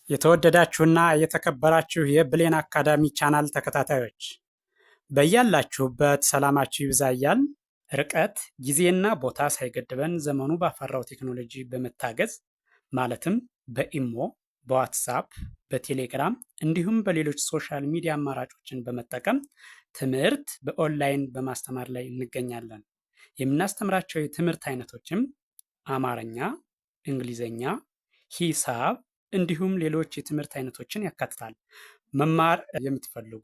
የተወደዳችሁና የተከበራችሁ የብሌን አካዳሚ ቻናል ተከታታዮች በያላችሁበት ሰላማችሁ ይብዛ እያልን ርቀት ጊዜና ቦታ ሳይገድበን ዘመኑ ባፈራው ቴክኖሎጂ በመታገዝ ማለትም በኢሞ፣ በዋትሳፕ፣ በቴሌግራም እንዲሁም በሌሎች ሶሻል ሚዲያ አማራጮችን በመጠቀም ትምህርት በኦንላይን በማስተማር ላይ እንገኛለን። የምናስተምራቸው የትምህርት አይነቶችም አማርኛ፣ እንግሊዘኛ፣ ሂሳብ እንዲሁም ሌሎች የትምህርት አይነቶችን ያካትታል። መማር የምትፈልጉ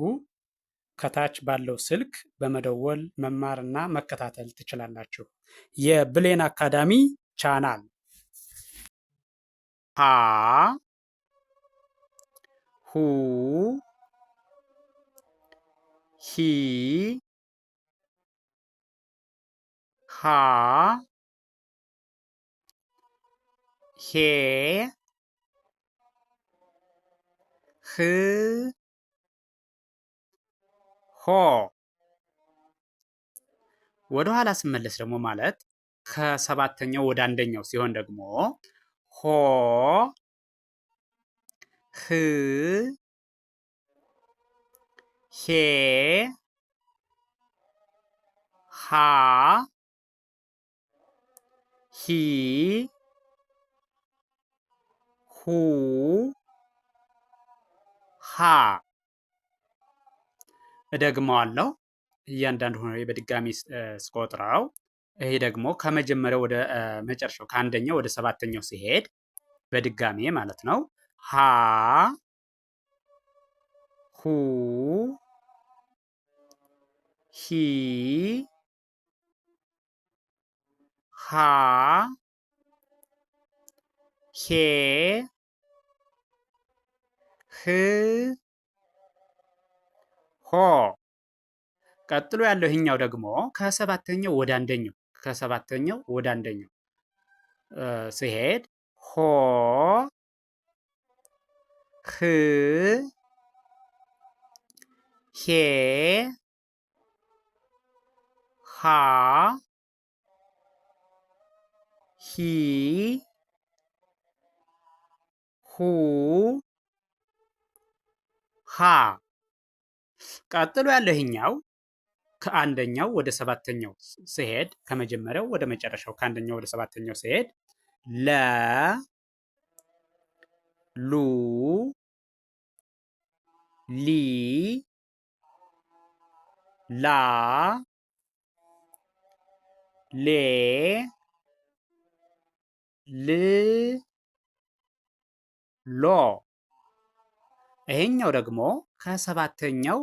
ከታች ባለው ስልክ በመደወል መማርና መከታተል ትችላላችሁ። የብሌን አካዳሚ ቻናል ሀ ሁ ሂ ሃ ሄ ህ ሆ ወደ ኋላ ስመለስ ደግሞ ማለት ከሰባተኛው ወደ አንደኛው ሲሆን ደግሞ ሆ ህ ሄ ሃ ሂ ሁ ሃ እደግመዋለሁ። እያንዳንዱ ሆኖ በድጋሚ ስቆጥረው ይሄ ደግሞ ከመጀመሪያው ወደ መጨረሻው ከአንደኛው ወደ ሰባተኛው ሲሄድ በድጋሚ ማለት ነው። ሃ ሁ ሂ ሃ ሄ ህ ሆ ቀጥሎ ያለው ይሄኛው ደግሞ ከሰባተኛው ወደ አንደኛው ሲሄድ ሆ ህ ሄ ሃ ሂ ሁ ሃ ቀጥሎ ያለው ይሄኛው ከአንደኛው ወደ ሰባተኛው ሲሄድ ከመጀመሪያው ወደ መጨረሻው ከአንደኛው ወደ ሰባተኛው ሲሄድ ለ ሉ ሊ ላ ሌ ል ሎ ይሄኛው ደግሞ ከሰባተኛው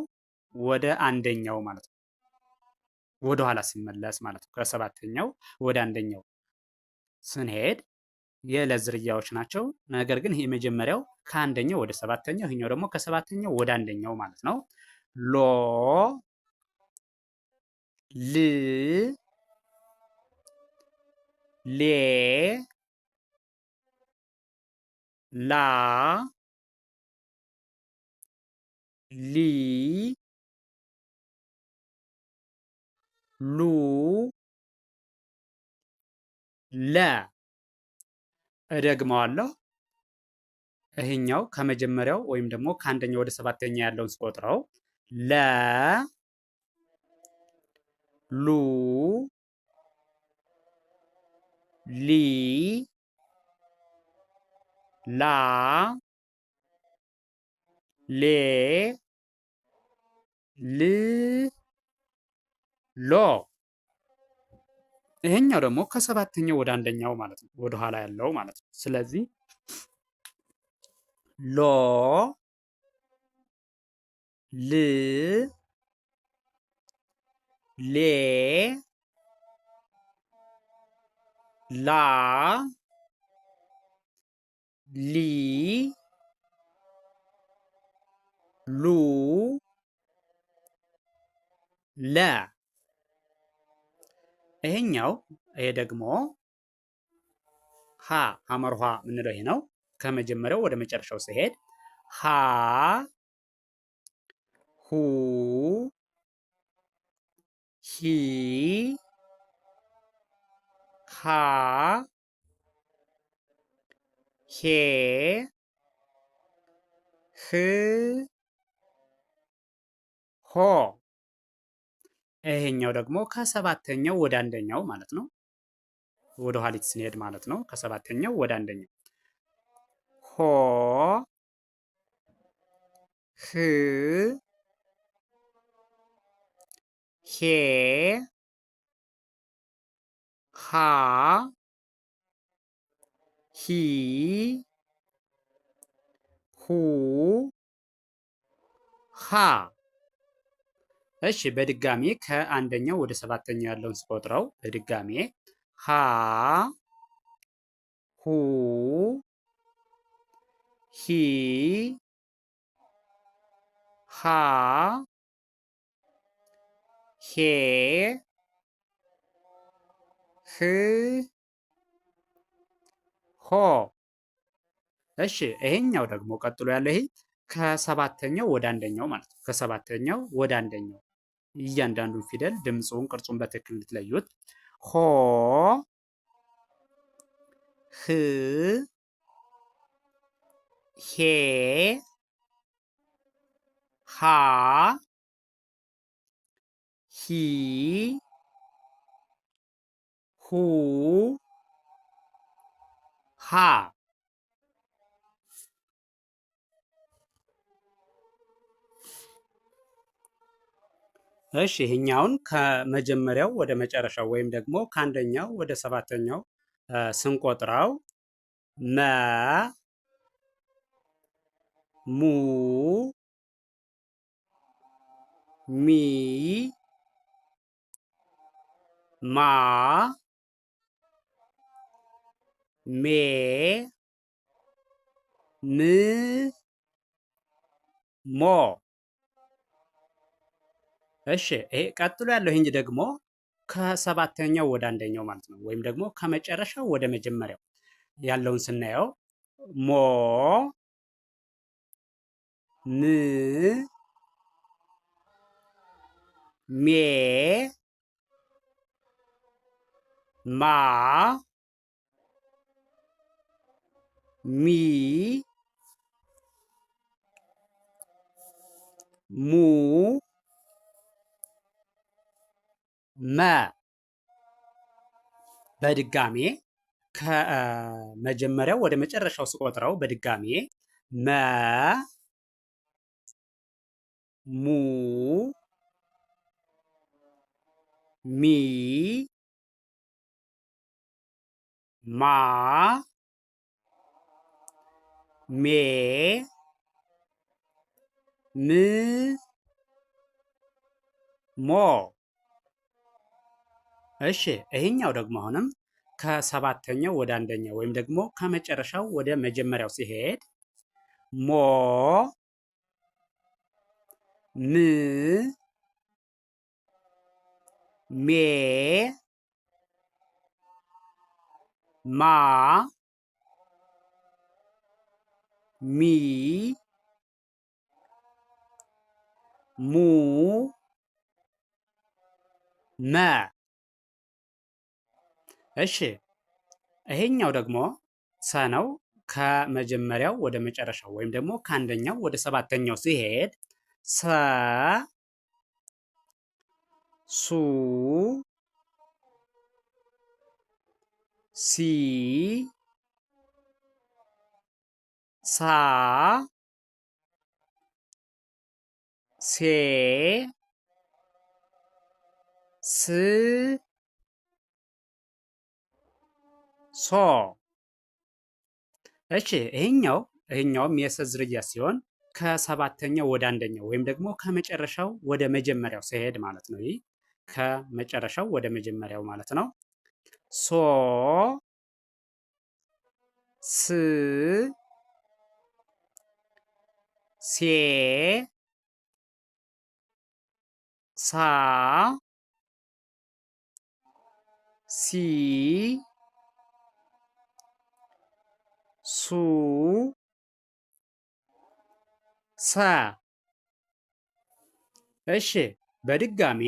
ወደ አንደኛው ማለት ነው። ወደ ኋላ ሲመለስ ማለት ነው። ከሰባተኛው ወደ አንደኛው ስንሄድ የለ ዝርያዎች ናቸው። ነገር ግን ይሄ የመጀመሪያው ከአንደኛው ወደ ሰባተኛው፣ ይሄኛው ደግሞ ከሰባተኛው ወደ አንደኛው ማለት ነው። ሎ ል ሌ ላ ሊ ሉ ለ እደግመዋለሁ። ይሄኛው ከመጀመሪያው ወይም ደግሞ ከአንደኛው ወደ ሰባተኛ ያለውን ስቆጥረው ለ ሉ ሊ ላ ሌ ል ሎ ይሄኛው ደግሞ ከሰባተኛው ወደ አንደኛው ማለት ነው፣ ወደ ኋላ ያለው ማለት ነው። ስለዚህ ሎ ል ሌ ላ ሊ ሉ ለ ይሄኛው ይሄ ደግሞ ሀ ሐመርኋ የምንለው ይሄ ነው። ከመጀመሪያው ወደ መጨረሻው ሲሄድ ሀ ሁ ሂ ሃ ሄ ህ ሆ። ይሄኛው ደግሞ ከሰባተኛው ወደ አንደኛው ማለት ነው። ወደ ኋሊት ስንሄድ ማለት ነው። ከሰባተኛው ወደ አንደኛው ሆ ህ ሄ ሃ ሂ ሁ ሃ። እሺ በድጋሚ ከአንደኛው ወደ ሰባተኛው ያለውን ስቆጥረው በድጋሚ ሃ ሁ ሂ ሃ ሄ ህ ሆ። እሺ ይሄኛው ደግሞ ቀጥሎ ያለው ይሄ ከሰባተኛው ወደ አንደኛው ማለት ነው። ከሰባተኛው ወደ አንደኛው እያንዳንዱን ፊደል ድምፁን፣ ቅርጹን በትክክል እንድትለዩት ሆ ህ ሄ ሃ ሂ ሁ ሃ። እሺ ይሄኛውን ከመጀመሪያው ወደ መጨረሻው ወይም ደግሞ ከአንደኛው ወደ ሰባተኛው ስንቆጥረው መ ሙ ሚ ማ ሜ ም ሞ። እሺ ይሄ ቀጥሎ ያለው ይሄ ደግሞ ከሰባተኛው ወደ አንደኛው ማለት ነው። ወይም ደግሞ ከመጨረሻው ወደ መጀመሪያው ያለውን ስናየው ሞ ም ሜ ማ ሚ ሙ መ። በድጋሜ ከመጀመሪያው ወደ መጨረሻው ስቆጥረው በድጋሜ መ ሙ ሚ ማ ሜ ም ሞ። እሺ ይሄኛው ደግሞ አሁንም ከሰባተኛው ወደ አንደኛው ወይም ደግሞ ከመጨረሻው ወደ መጀመሪያው ሲሄድ ሞ ም ሜ ማ ሚ ሙ መ። እሺ ይሄኛው ደግሞ ሰ ነው። ከመጀመሪያው ወደ መጨረሻው ወይም ደግሞ ከአንደኛው ወደ ሰባተኛው ሲሄድ ሰ ሱ ሲ ሳ ሴ ስ ሶ። እሺ ይሄኛውም የሰ ዝርያ ሲሆን ከሰባተኛው ወደ አንደኛው ወይም ደግሞ ከመጨረሻው ወደ መጀመሪያው ሲሄድ ማለት ነው። ይህ ከመጨረሻው ወደ መጀመሪያው ማለት ነው። ሶ ስ ሴ ሳ ሲ ሱ ሰ። እሺ በድጋሜ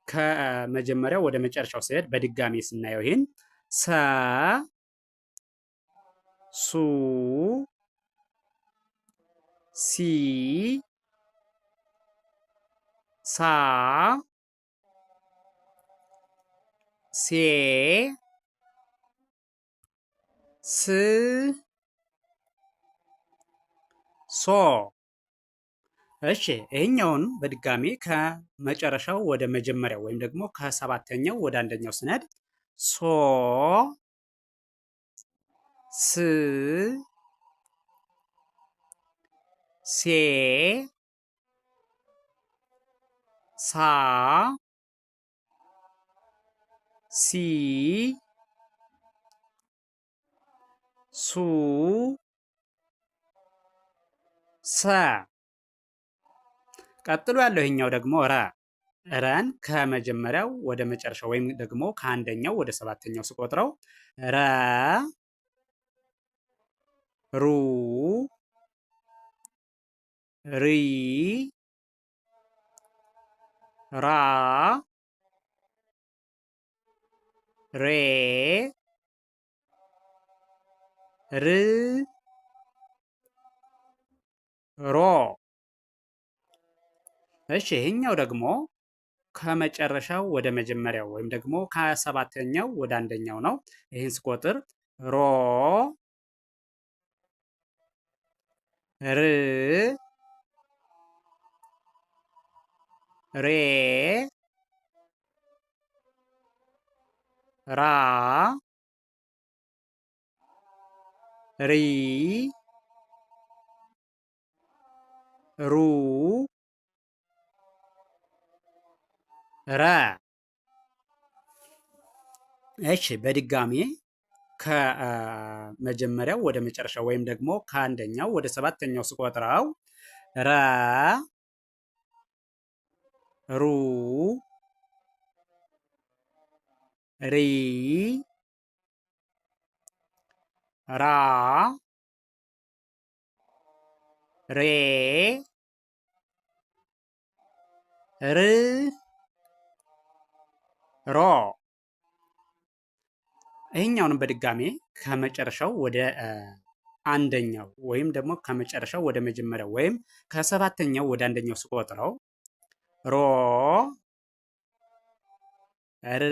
ከመጀመሪያው ወደ መጨረሻው ሲሄድ በድጋሜ ስናየው ይህን ሰ ሱ ሲ ሳ ሴ ስ ሶ። እሺ ይሄኛውን በድጋሚ ከመጨረሻው ወደ መጀመሪያው ወይም ደግሞ ከሰባተኛው ወደ አንደኛው ስነድ ሶ ስ ሴ ሳ ሲ ሱ ሰ። ቀጥሎ ያለው ይሄኛው ደግሞ ረ። ረን ከመጀመሪያው ወደ መጨረሻው ወይም ደግሞ ከአንደኛው ወደ ሰባተኛው ስቆጥረው ረ ሩ ሪ ራ ሬ ር ሮ። እሺ ይሄኛው ደግሞ ከመጨረሻው ወደ መጀመሪያው ወይም ደግሞ ከሰባተኛው ወደ አንደኛው ነው። ይህን ስቆጥር ሮ ር ሬ ራ ሪ ሩ ረ። እሺ በድጋሚ ከመጀመሪያው ወደ መጨረሻው ወይም ደግሞ ከአንደኛው ወደ ሰባተኛው ስቆጥረው ረ ሩ ሪ ራ ሬ ር ሮ። ይሄኛውንም በድጋሜ ከመጨረሻው ወደ አንደኛው ወይም ደግሞ ከመጨረሻው ወደ መጀመሪያው ወይም ከሰባተኛው ወደ አንደኛው ስቆጥረው ሮ ር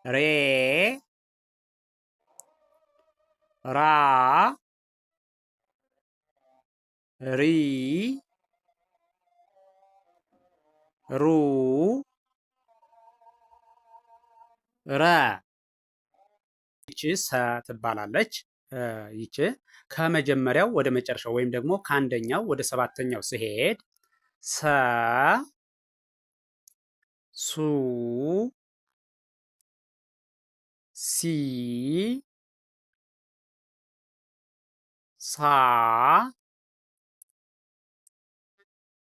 ሬ ራ ሪ ሩ ረ። ይቺ ሰ ትባላለች። ይቺ ከመጀመሪያው ወደ መጨረሻው ወይም ደግሞ ከአንደኛው ወደ ሰባተኛው ስሄድ ሰ ሱ ሲ ሳ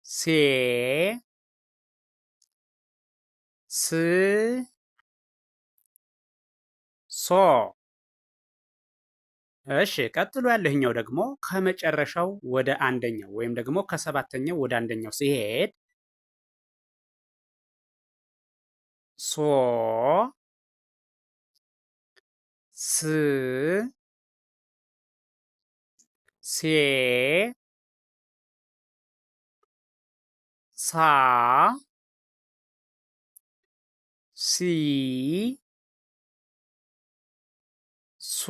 ሴ ስ ሶ። እሺ ቀጥሎ ያለህኛው ደግሞ ከመጨረሻው ወደ አንደኛው ወይም ደግሞ ከሰባተኛው ወደ አንደኛው ሲሄድ ሶ ስ ሴ ሳ ሲ ሱ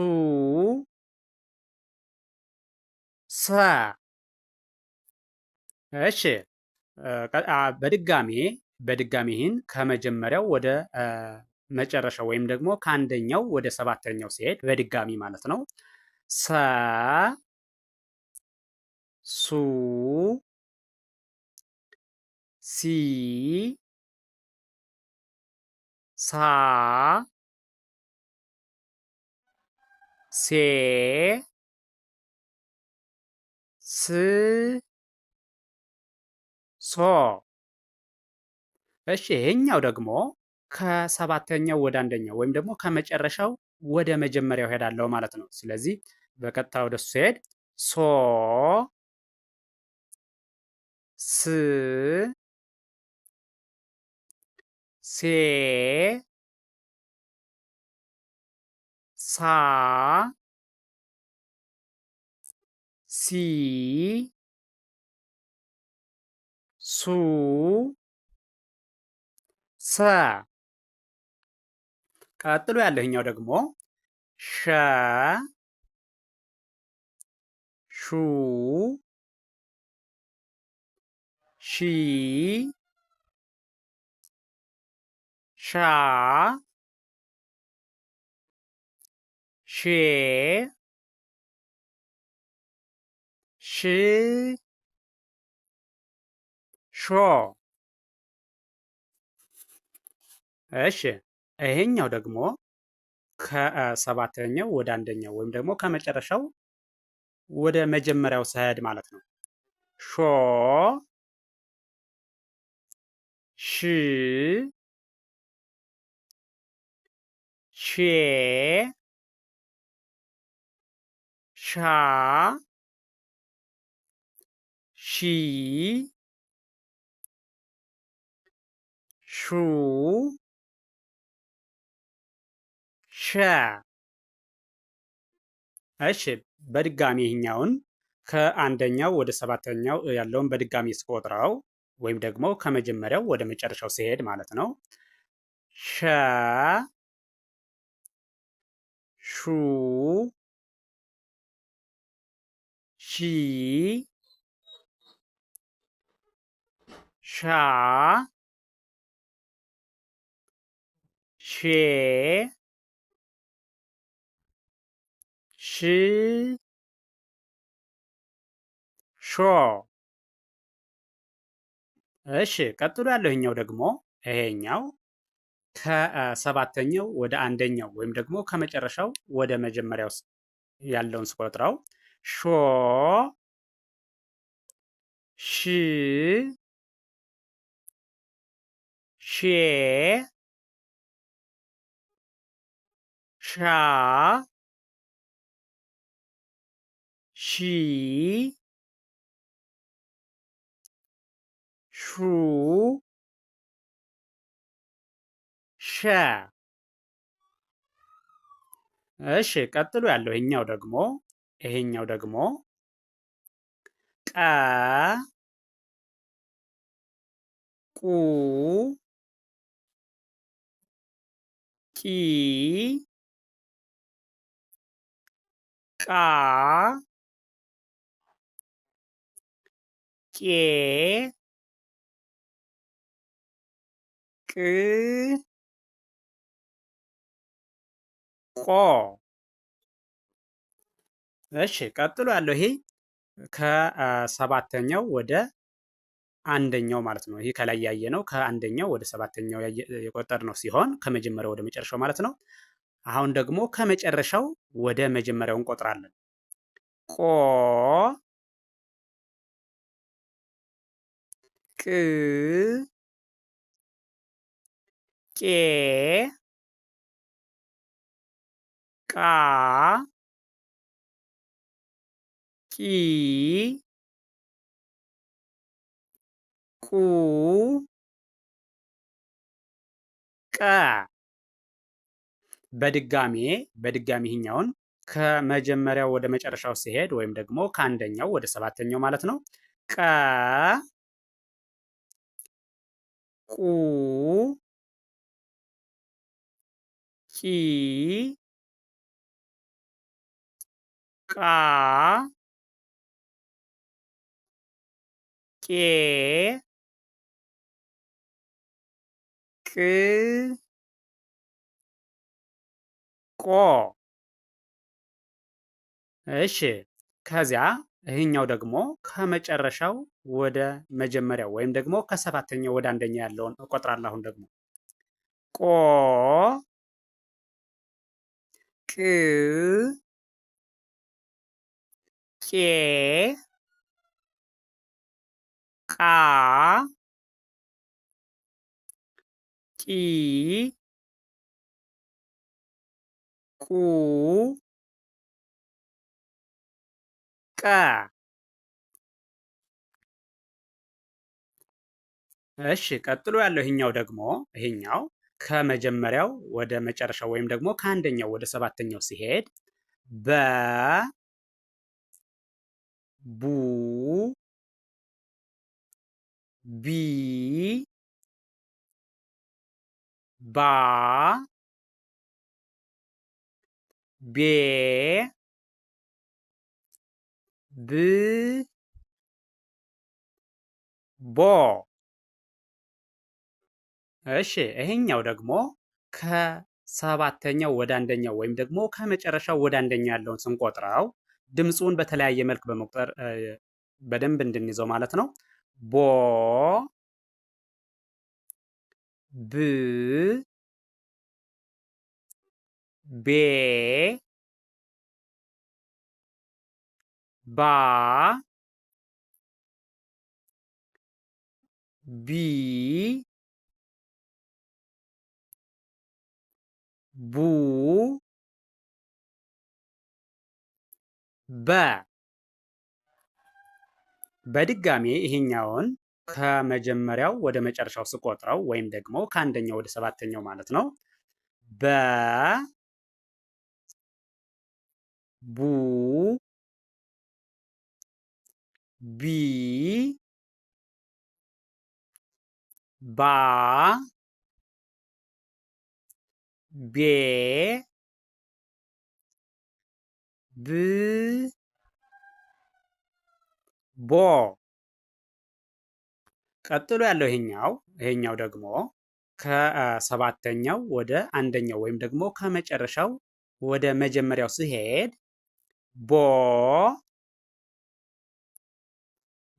ሰ። እሺ በድጋሚ ይህን ከመጀመሪያው ወደ መጨረሻው ወይም ደግሞ ከአንደኛው ወደ ሰባተኛው ሲሄድ በድጋሚ ማለት ነው። ሰ ሱ ሲ ሳ ሴ ስ ሶ። እሺ ይሄኛው ደግሞ ከሰባተኛው ወደ አንደኛው ወይም ደግሞ ከመጨረሻው ወደ መጀመሪያው ሄዳለሁ ማለት ነው። ስለዚህ በቀጥታ ወደ እሱ ሲሄድ ሶ ስ ሴ ሳ ሲ ሱ ሰ። ቀጥሎ ያለኛው ደግሞ ሸ ሹ ሺ ሻ ሼ ሽ ሾ። እሺ ይሄኛው ደግሞ ከሰባተኛው ወደ አንደኛው ወይም ደግሞ ከመጨረሻው ወደ መጀመሪያው ስሄድ ማለት ነው። ሾ ሽ ሼ ሻ ሺ ሹ ሸ። እሺ በድጋሚ ይህኛውን ከአንደኛው ወደ ሰባተኛው ያለውን በድጋሚ ስቆጥረው ወይም ደግሞ ከመጀመሪያው ወደ መጨረሻው ሲሄድ ማለት ነው። ሸ ሹ ሺ ሻ ሼ ሽ ሾ። እሺ ቀጥሎ ያለው ደግሞ ይሄኛው ከሰባተኛው ወደ አንደኛው ወይም ደግሞ ከመጨረሻው ወደ መጀመሪያው ያለውን ስቆጥረው ሾ ሽ ሼ ሻ ሺ ሹ ሸ። እሺ ቀጥሎ ያለው ይሄኛው ደግሞ ቀ ቁ ቂ ቃ ቄ ቅ ቆ። እሺ ቀጥሎ ያለው ይሄ ከሰባተኛው ወደ አንደኛው ማለት ነው። ይሄ ከላይ ያየነው ከአንደኛው ወደ ሰባተኛው የቆጠርነው ሲሆን ከመጀመሪያው ወደ መጨረሻው ማለት ነው። አሁን ደግሞ ከመጨረሻው ወደ መጀመሪያው እንቆጥራለን። ቆ ቅ ቄ ቃ ቂ ቁ ቀ። በድጋሚ ይህኛውን ከመጀመሪያው ወደ መጨረሻው ሲሄድ ወይም ደግሞ ከአንደኛው ወደ ሰባተኛው ማለት ነው። ቀ ቁ ቂ ቃ ቄ ቅ ቆ። እሺ ከዚያ ይህኛው ደግሞ ከመጨረሻው ወደ መጀመሪያው ወይም ደግሞ ከሰባተኛው ወደ አንደኛ ያለውን እቆጥራለሁ። አሁን ደግሞ ቆ ቅ ቄ ቃ ቂ ቁ ቀ። እሺ ቀጥሎ ያለው ይሄኛው ከመጀመሪያው ወደ መጨረሻው ወይም ደግሞ ከአንደኛው ወደ ሰባተኛው ሲሄድ በ ቢ ባ ቤ ብ ቦ። እሺ ይሄኛው ደግሞ ከሰባተኛው ወደ አንደኛው ወይም ደግሞ ከመጨረሻው ወደ አንደኛው ያለውን ስንቆጥረው ድምፁን በተለያየ መልክ በመቁጠር በደንብ እንድንይዘው ማለት ነው። ቦ ብ ቤ ባ ቢ ቡ በ። በድጋሜ ይሄኛውን ከመጀመሪያው ወደ መጨረሻው ስቆጥረው ወይም ደግሞ ከአንደኛው ወደ ሰባተኛው ማለት ነው። በ ቡ ቢ ባ ቤ ብ ቦ። ቀጥሎ ያለው ይሄኛው ደግሞ ከሰባተኛው ወደ አንደኛው ወይም ደግሞ ከመጨረሻው ወደ መጀመሪያው ሲሄድ ቦ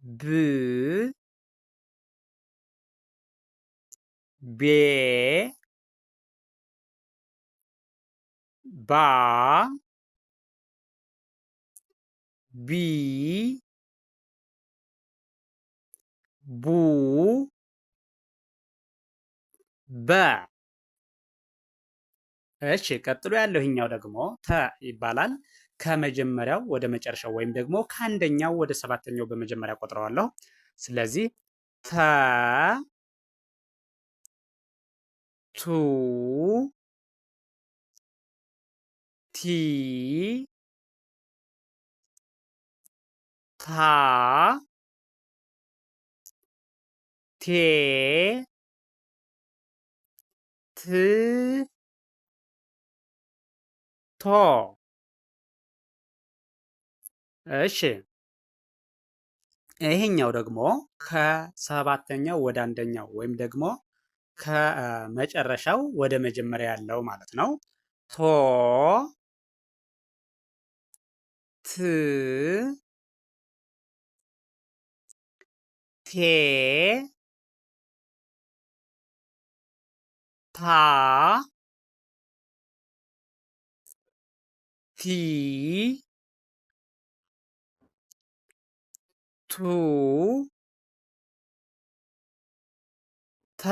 ብ ቤ ባ ቢ ቡ በ። እሺ ቀጥሎ ያለው ይሄኛው ደግሞ ተ ይባላል። ከመጀመሪያው ወደ መጨረሻው ወይም ደግሞ ከአንደኛው ወደ ሰባተኛው በመጀመሪያ ቆጥረዋለሁ። ስለዚህ ተ ቱ ቲ ታ ቴ ት ቶ። እሺ ይሄኛው ደግሞ ከሰባተኛው ወደ አንደኛው ወይም ደግሞ ከመጨረሻው ወደ መጀመሪያ ያለው ማለት ነው። ቶ ት ቴ ታ ቲ ቱ ተ።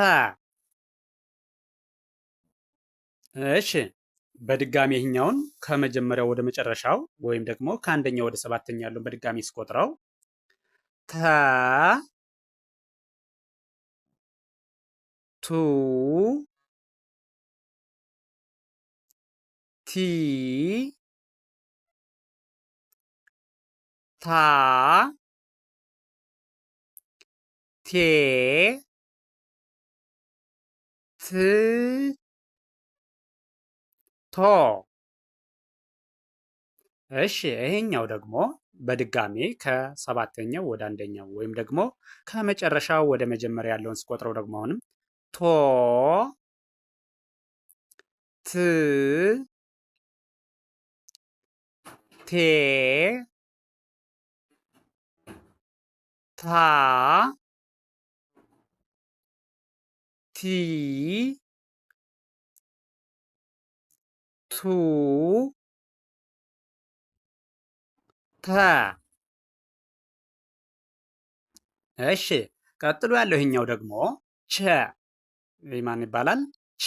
እሺ በድጋሚ ይሄኛውን ከመጀመሪያው ወደ መጨረሻው ወይም ደግሞ ከአንደኛው ወደ ሰባተኛ ያለውን በድጋሚ ስቆጥረው ተ ቱ ቲ ታ ቴ ት ቶ። እሺ ይሄኛው ደግሞ በድጋሜ ከሰባተኛው ወደ አንደኛው ወይም ደግሞ ከመጨረሻው ወደ መጀመሪያ ያለውን ስቆጥረው ደግሞ አሁንም ቶ ት ቴ ታ ቲ ቱ ተ። እሺ ቀጥሎ ያለው ይሄኛው ደግሞ ቸ ማን ይባላል? ቸ።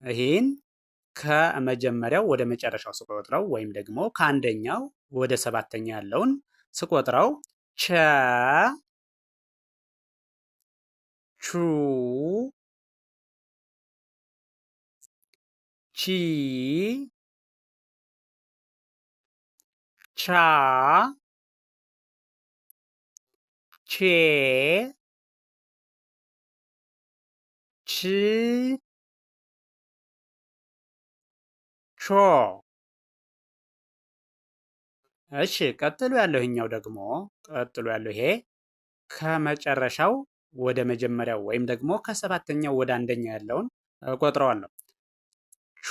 ይሄን ከመጀመሪያው ወደ መጨረሻው ስቆጥረው ወይም ደግሞ ከአንደኛው ወደ ሰባተኛ ያለውን ስቆጥረው ቸ ቹ ቺ ቻ ቼ ቾ። እሺ ቀጥሎ ያለው ይሄ ከመጨረሻው ወደ መጀመሪያው ወይም ደግሞ ከሰባተኛው ወደ አንደኛው ያለውን እቆጥረዋለሁ። ቾ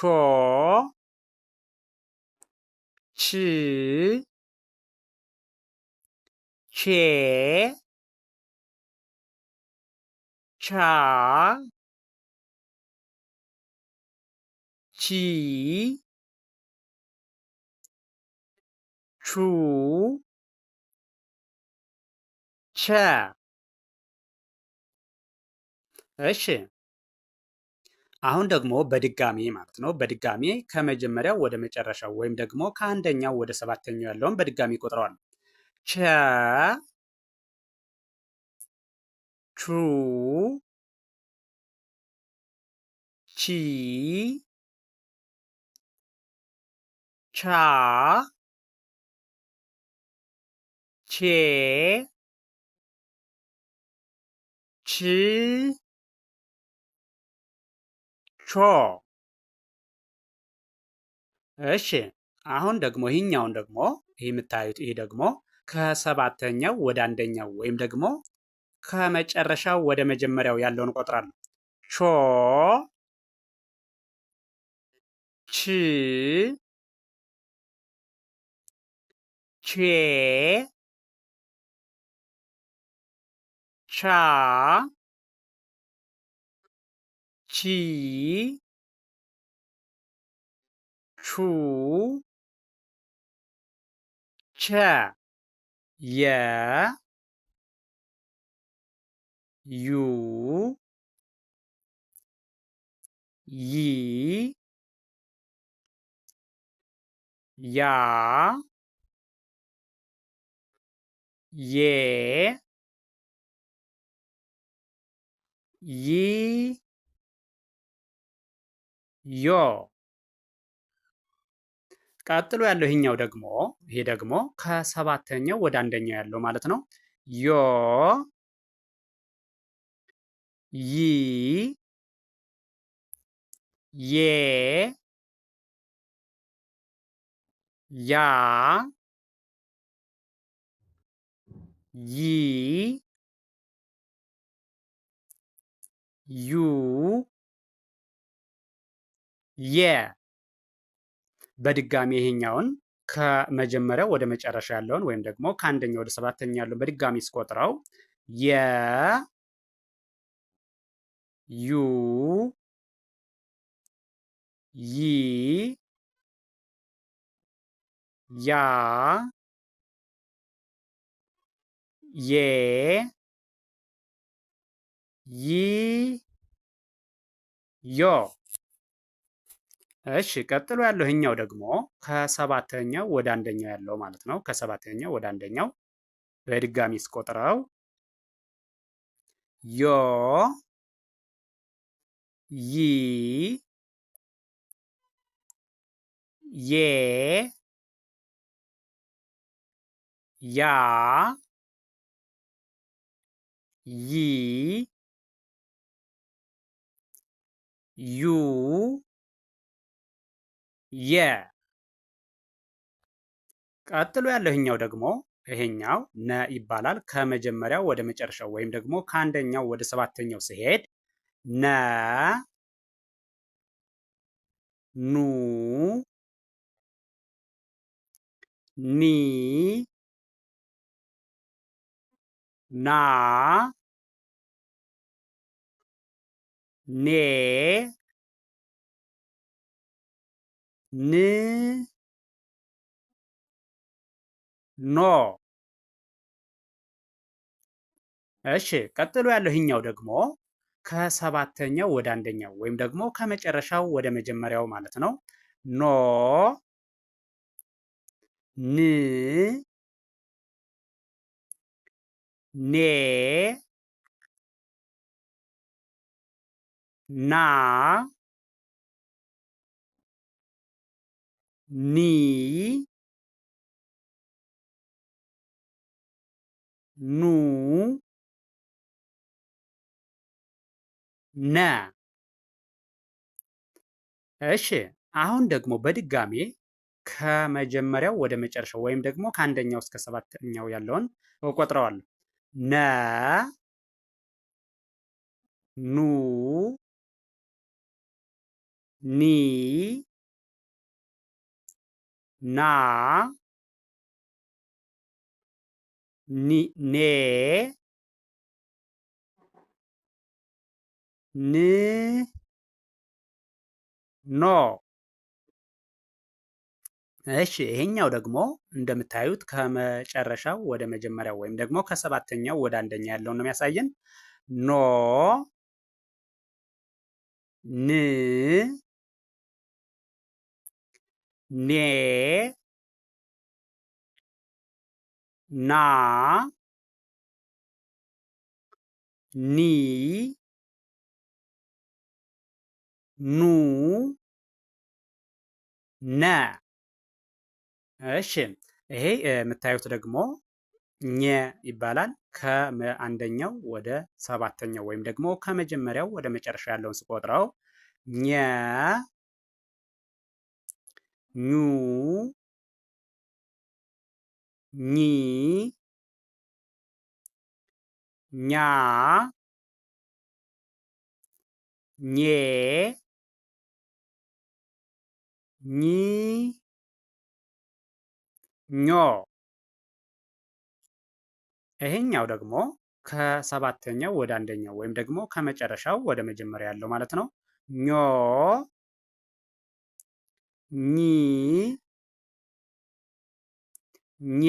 ች ቼ ቻ ቺ ቹ ቸ። እሺ አሁን ደግሞ በድጋሚ ማለት ነው። በድጋሚ ከመጀመሪያው ወደ መጨረሻው ወይም ደግሞ ከአንደኛው ወደ ሰባተኛው ያለውን በድጋሚ ቆጥረዋል። ቸ ቹ ቺ ቻ ቼ ች ቾ። እሺ አሁን ደግሞ ይሄ የምታዩት ይሄ ደግሞ ከሰባተኛው ወደ አንደኛው ወይም ደግሞ ከመጨረሻው ወደ መጀመሪያው ያለውን ቆጥራለሁ። ቾ ች ቼ ቻ ቺ ቹ ቸ የ ዩ ይ ያ ዬ ይ ዮ። ቀጥሎ ያለው ይሄ ደግሞ ከሰባተኛው ወደ አንደኛው ያለው ማለት ነው። ዮ ይ ዬ ያ ይ ዩ የ። በድጋሚ ይሄኛውን ከመጀመሪያው ወደ መጨረሻ ያለውን ወይም ደግሞ ከአንደኛው ወደ ሰባተኛ ያለውን በድጋሚ ስቆጥረው የ ዩ ይ ያ ዬ ይ ዮ። እሺ ቀጥሎ ያለው ይሄኛው ደግሞ ከሰባተኛው ወደ አንደኛው ያለው ማለት ነው። ከሰባተኛው ወደ አንደኛው በድጋሚ ስቆጥረው ዮ ይ ዬ ያ ይ ዩ የ። ቀጥሎ ያለው ይሄኛው ነ ይባላል። ከመጀመሪያው ወደ መጨረሻው ወይም ደግሞ ከአንደኛው ወደ ሰባተኛው ሲሄድ ነ ኑ ኒ ና ኔ ን ኖ። እሺ ቀጥሎ ያለው ይሄኛው ደግሞ ከሰባተኛው ወደ አንደኛው ወይም ደግሞ ከመጨረሻው ወደ መጀመሪያው ማለት ነው። ኖ ን ኔ ና ኒ ኑ ነ እሺ አሁን ደግሞ በድጋሜ ከመጀመሪያው ወደ መጨረሻው ወይም ደግሞ ከአንደኛው እስከ ሰባተኛው ያለውን እቆጥረዋለሁ። ነ ኑ ኒ ና ኔ ን ኖ። እሺ ይሄኛው ደግሞ እንደምታዩት ከመጨረሻው ወደ መጀመሪያው ወይም ደግሞ ከሰባተኛው ወደ አንደኛ ያለውን ነው የሚያሳየን። ኖ ን ኔ ና ኒ ኑ ነ። እሺ ይሄ የምታዩት ደግሞ ኘ ይባላል። ከአንደኛው ወደ ሰባተኛው ወይም ደግሞ ከመጀመሪያው ወደ መጨረሻ ያለውን ስቆጥረው ኘ ኙ ኚ ኛ ኜ ኚ ኞ። ይሄኛው ደግሞ ከሰባተኛው ወደ አንደኛው ወይም ደግሞ ከመጨረሻው ወደ መጀመሪያ ያለው ማለት ነው። ኞ ኚ ኜ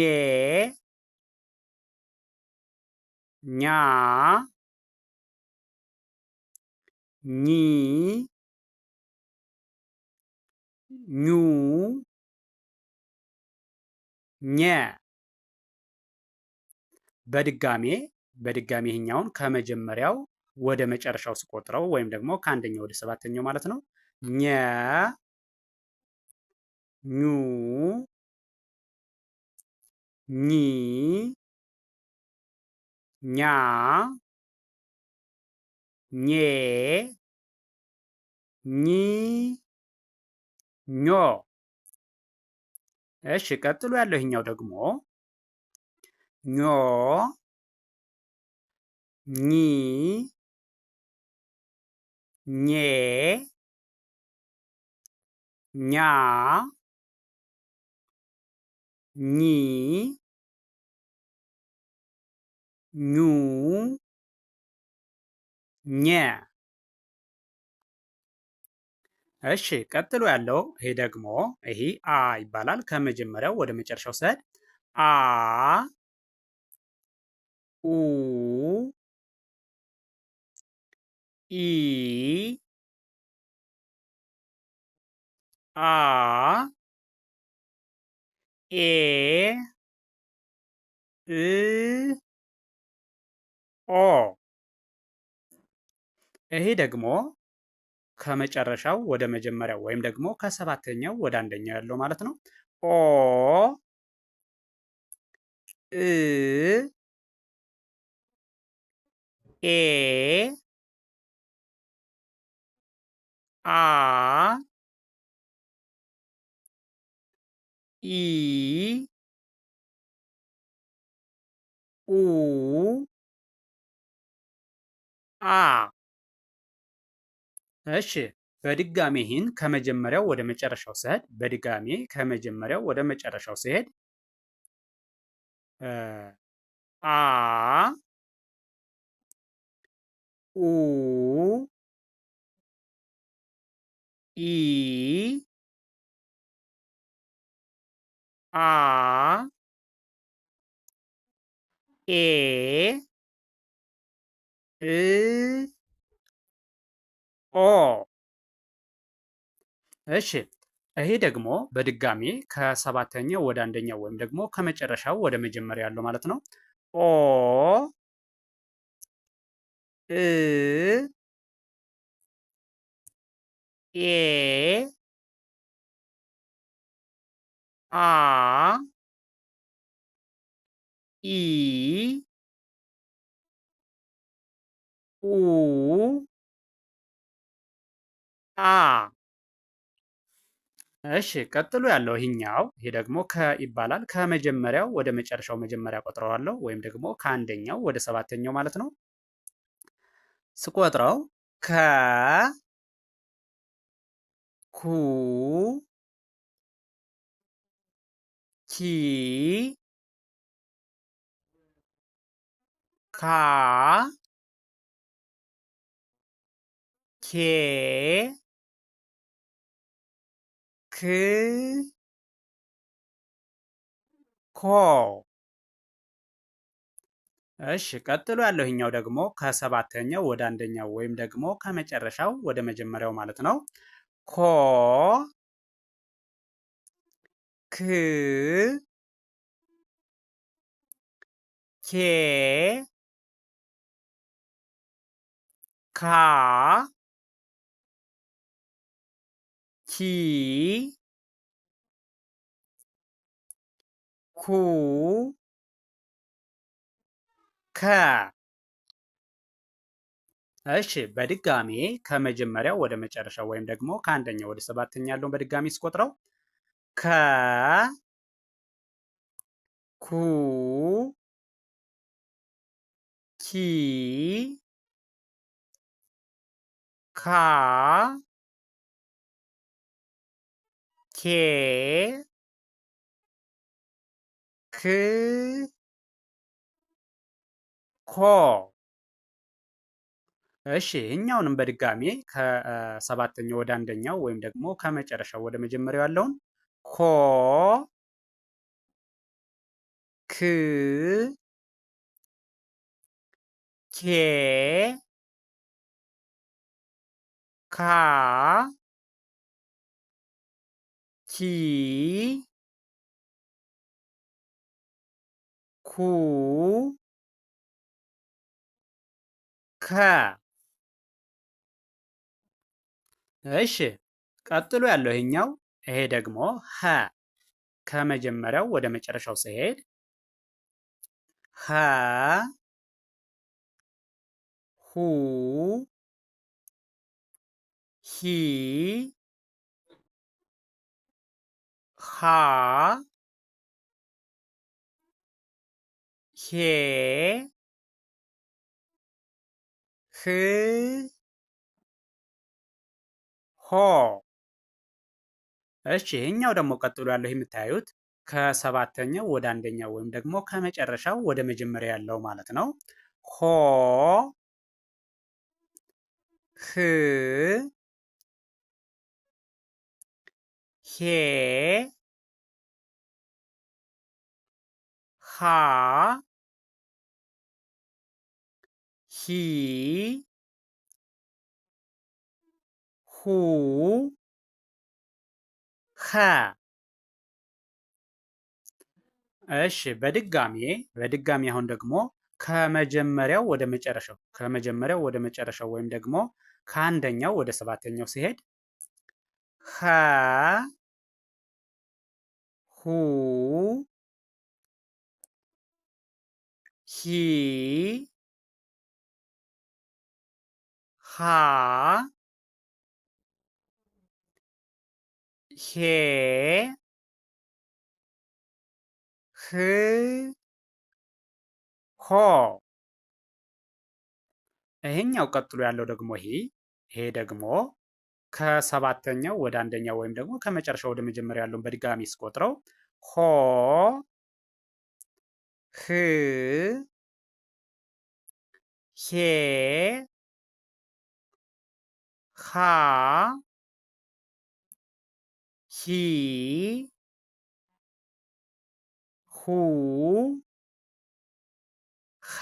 ኛ ኚ ኙ ኘ። በድጋሜ ይሄኛውን ከመጀመሪያው ወደ መጨረሻው ስቆጥረው ወይም ደግሞ ከአንደኛው ወደ ሰባተኛው ማለት ነው። ኘ ኙ ኚ ኛ ኜ ኚ ኞ። እሺ ቀጥሎ ያለው ይሄኛው ደግሞ ኞ ኚ ኜ ኛ ኚ ኙ ኘ። እሺ ቀጥሎ ያለው ይሄ ደግሞ ይሄ አ ይባላል። ከመጀመሪያው ወደ መጨረሻው ስሄድ አ ኡ ኢ አ ኤ እ ኦ። ይሄ ደግሞ ከመጨረሻው ወደ መጀመሪያው ወይም ደግሞ ከሰባተኛው ወደ አንደኛው ያለው ማለት ነው። ኦ እ ኤ አ ኢ ኡ አ። እሺ በድጋሜ ይህን ከመጀመሪያው ወደ መጨረሻው ስሄድ በድጋሜ ከመጀመሪያው ወደ መጨረሻው ስሄድ አ ኡ ኢ አ ኤ እ ኦ። እሺ ይሄ ደግሞ በድጋሜ ከሰባተኛው ወደ አንደኛው ወይም ደግሞ ከመጨረሻው ወደ መጀመሪያ ያለው ማለት ነው። ኦ እ ኤ አ ኢ ኡ አ እሺ ቀጥሎ ያለው ይሄኛው ይሄ ደግሞ ከ ይባላል። ከመጀመሪያው ወደ መጨረሻው መጀመሪያ ቆጥረዋለሁ ወይም ደግሞ ከአንደኛው ወደ ሰባተኛው ማለት ነው። ስቆጥረው ከ ኩ ኪ ካ ኬ ክ ኮ። እሺ ቀጥሎ ያለው ይሄኛው ደግሞ ከሰባተኛው ወደ አንደኛው ወይም ደግሞ ከመጨረሻው ወደ መጀመሪያው ማለት ነው። ኮ ክ ኬ ካ ኪ ኩ ከ። እሺ በድጋሜ ከመጀመሪያው ወደ መጨረሻው ወይም ደግሞ ከአንደኛው ወደ ሰባተኛ ያለውን በድጋሚ ስቆጥረው ከ ኩ ኪ ካ ኬ ክ ኮ። እሺ እኛውንም በድጋሜ ከሰባተኛው ወደ አንደኛው ወይም ደግሞ ከመጨረሻው ወደ መጀመሪያው ያለውን ኮ ክ ኬ ካ ኪ ኩ ከ። እሺ ቀጥሎ ያለው ይሄኛው ይሄ ደግሞ ሀ ከመጀመሪያው ወደ መጨረሻው ሲሄድ ሀ ሁ ሂ ሃ ሄ ህ ሆ። እሺ ይሄኛው ደግሞ ቀጥሎ ያለው የምታዩት ከሰባተኛው ወደ አንደኛው ወይም ደግሞ ከመጨረሻው ወደ መጀመሪያ ያለው ማለት ነው። ሆ ህ ሄ ሃ ሂ ሁ ኸ። እሺ በድጋሚ አሁን ደግሞ ከመጀመሪያው ወደ መጨረሻው ወይም ደግሞ ከአንደኛው ወደ ሰባተኛው ሲሄድ ኸ ሁ ሂ ሃ ሄ ህ ሆ። ይሄኛው ቀጥሎ ያለው ደግሞ ይሄ ደግሞ ከሰባተኛው ወደ አንደኛው ወይም ደግሞ ከመጨረሻው ወደ መጀመሪያ ያለውን በድጋሚ ስቆጥረው ሆ ህ ሄ ሃ ሂ ሁ ኸ።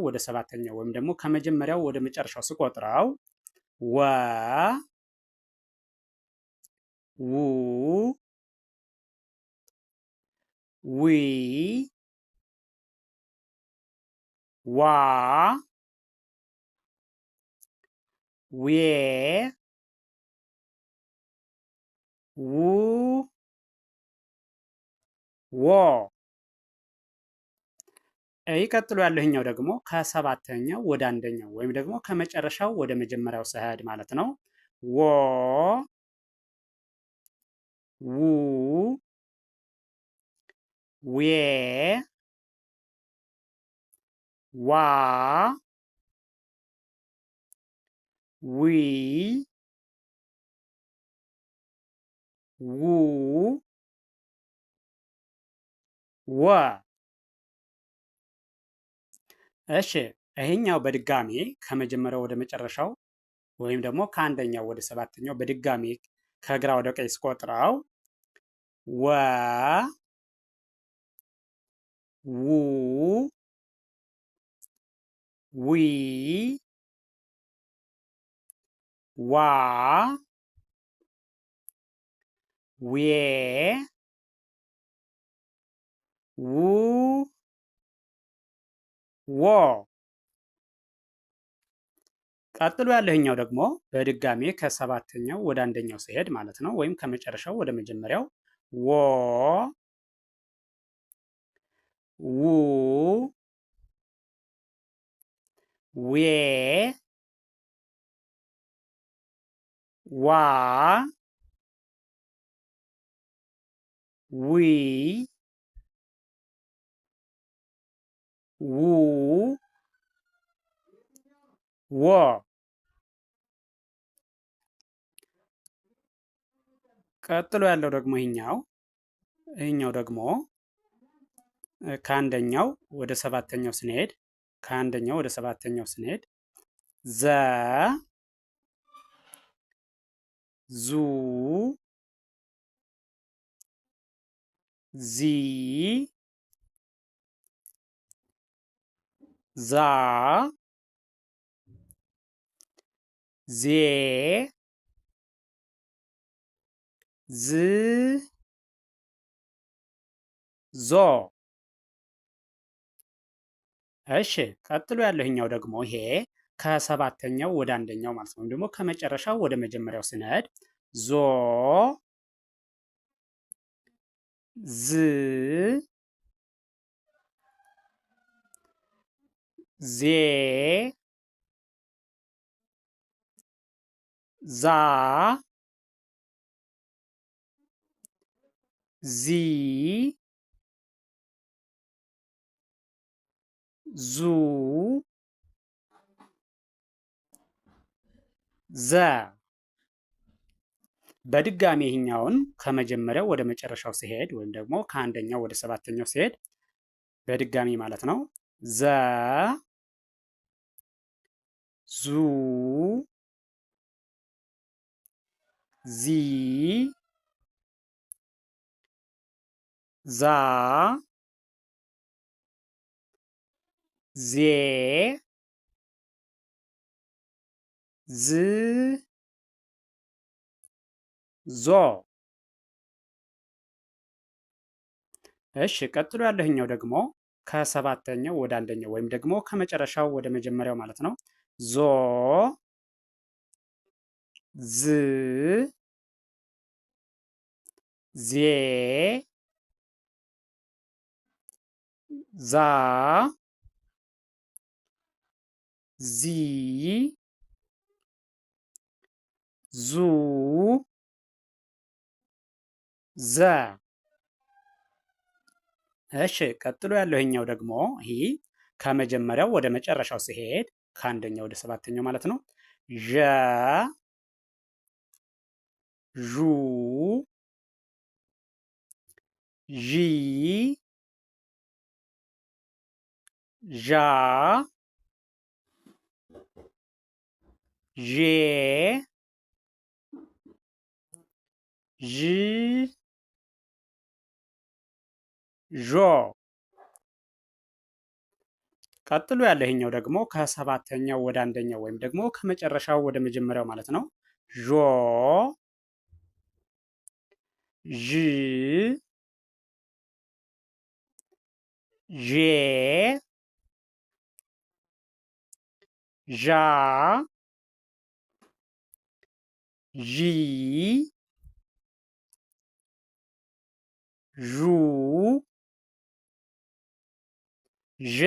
ወደ ሰባተኛው ወይም ደግሞ ከመጀመሪያው ወደ መጨረሻው ስቆጥረው ወ ው ዊ ዋ ዌ ው ዎ። ይቀጥሎ ያለው ይሄኛው ደግሞ ከሰባተኛው ወደ አንደኛው ወይም ደግሞ ከመጨረሻው ወደ መጀመሪያው ስሄድ ማለት ነው። ዎ ው ዌ ዋ ዊ ው ወ። እሺ ይሄኛው በድጋሚ ከመጀመሪያው ወደ መጨረሻው ወይም ደግሞ ከአንደኛው ወደ ሰባተኛው በድጋሚ ከግራ ወደ ቀኝ ስቆጥረው ወ ው ዊ ዋ ዌ ው ዎ። ቀጥሎ ያለህኛው ደግሞ በድጋሜ ከሰባተኛው ወደ አንደኛው ሲሄድ ማለት ነው። ወይም ከመጨረሻው ወደ መጀመሪያው ዎ ው ዌ ዋ ዊ ው ዎ። ቀጥሎ ያለው ደግሞ ይሄኛው ደግሞ ከአንደኛው ወደ ሰባተኛው ስንሄድ ዘ ዙ ዚ ዛ ዜ ዝ ዞ። እሺ ቀጥሎ ያለህኛው ደግሞ ይሄ ከሰባተኛው ወደ አንደኛው ማለት ነው። ወይም ደግሞ ከመጨረሻው ወደ መጀመሪያው ስንሄድ ዞ ዝ ዜ ዛ ዚ ዙ ዘ። በድጋሚ ይህኛውን ከመጀመሪያው ወደ መጨረሻው ሲሄድ ወይም ደግሞ ከአንደኛው ወደ ሰባተኛው ሲሄድ በድጋሚ ማለት ነው። ዘ ዙ ዚ ዛ ዜ ዝ ዞ። እሺ ቀጥሎ ያለህኛው ደግሞ ከሰባተኛው ወደ አንደኛው ወይም ደግሞ ከመጨረሻው ወደ መጀመሪያው ማለት ነው። ዞ ዝ ዜ ዛ ዚ ዙ ዘ። እሺ ቀጥሎ ያለውኛው ደግሞ ይሄ ከመጀመሪያው ወደ መጨረሻው ሲሄድ ከአንደኛው ወደ ሰባተኛው ማለት ነው። ዠ ዡ ዢ ዣ ዤ ዥ ዦ። ቀጥሎ ያለ ይሄኛው ደግሞ ከሰባተኛው ወደ አንደኛው ወይም ደግሞ ከመጨረሻው ወደ መጀመሪያው ማለት ነው። ዦ ዥ ዤ ዣ ዢ ዡ ዠ።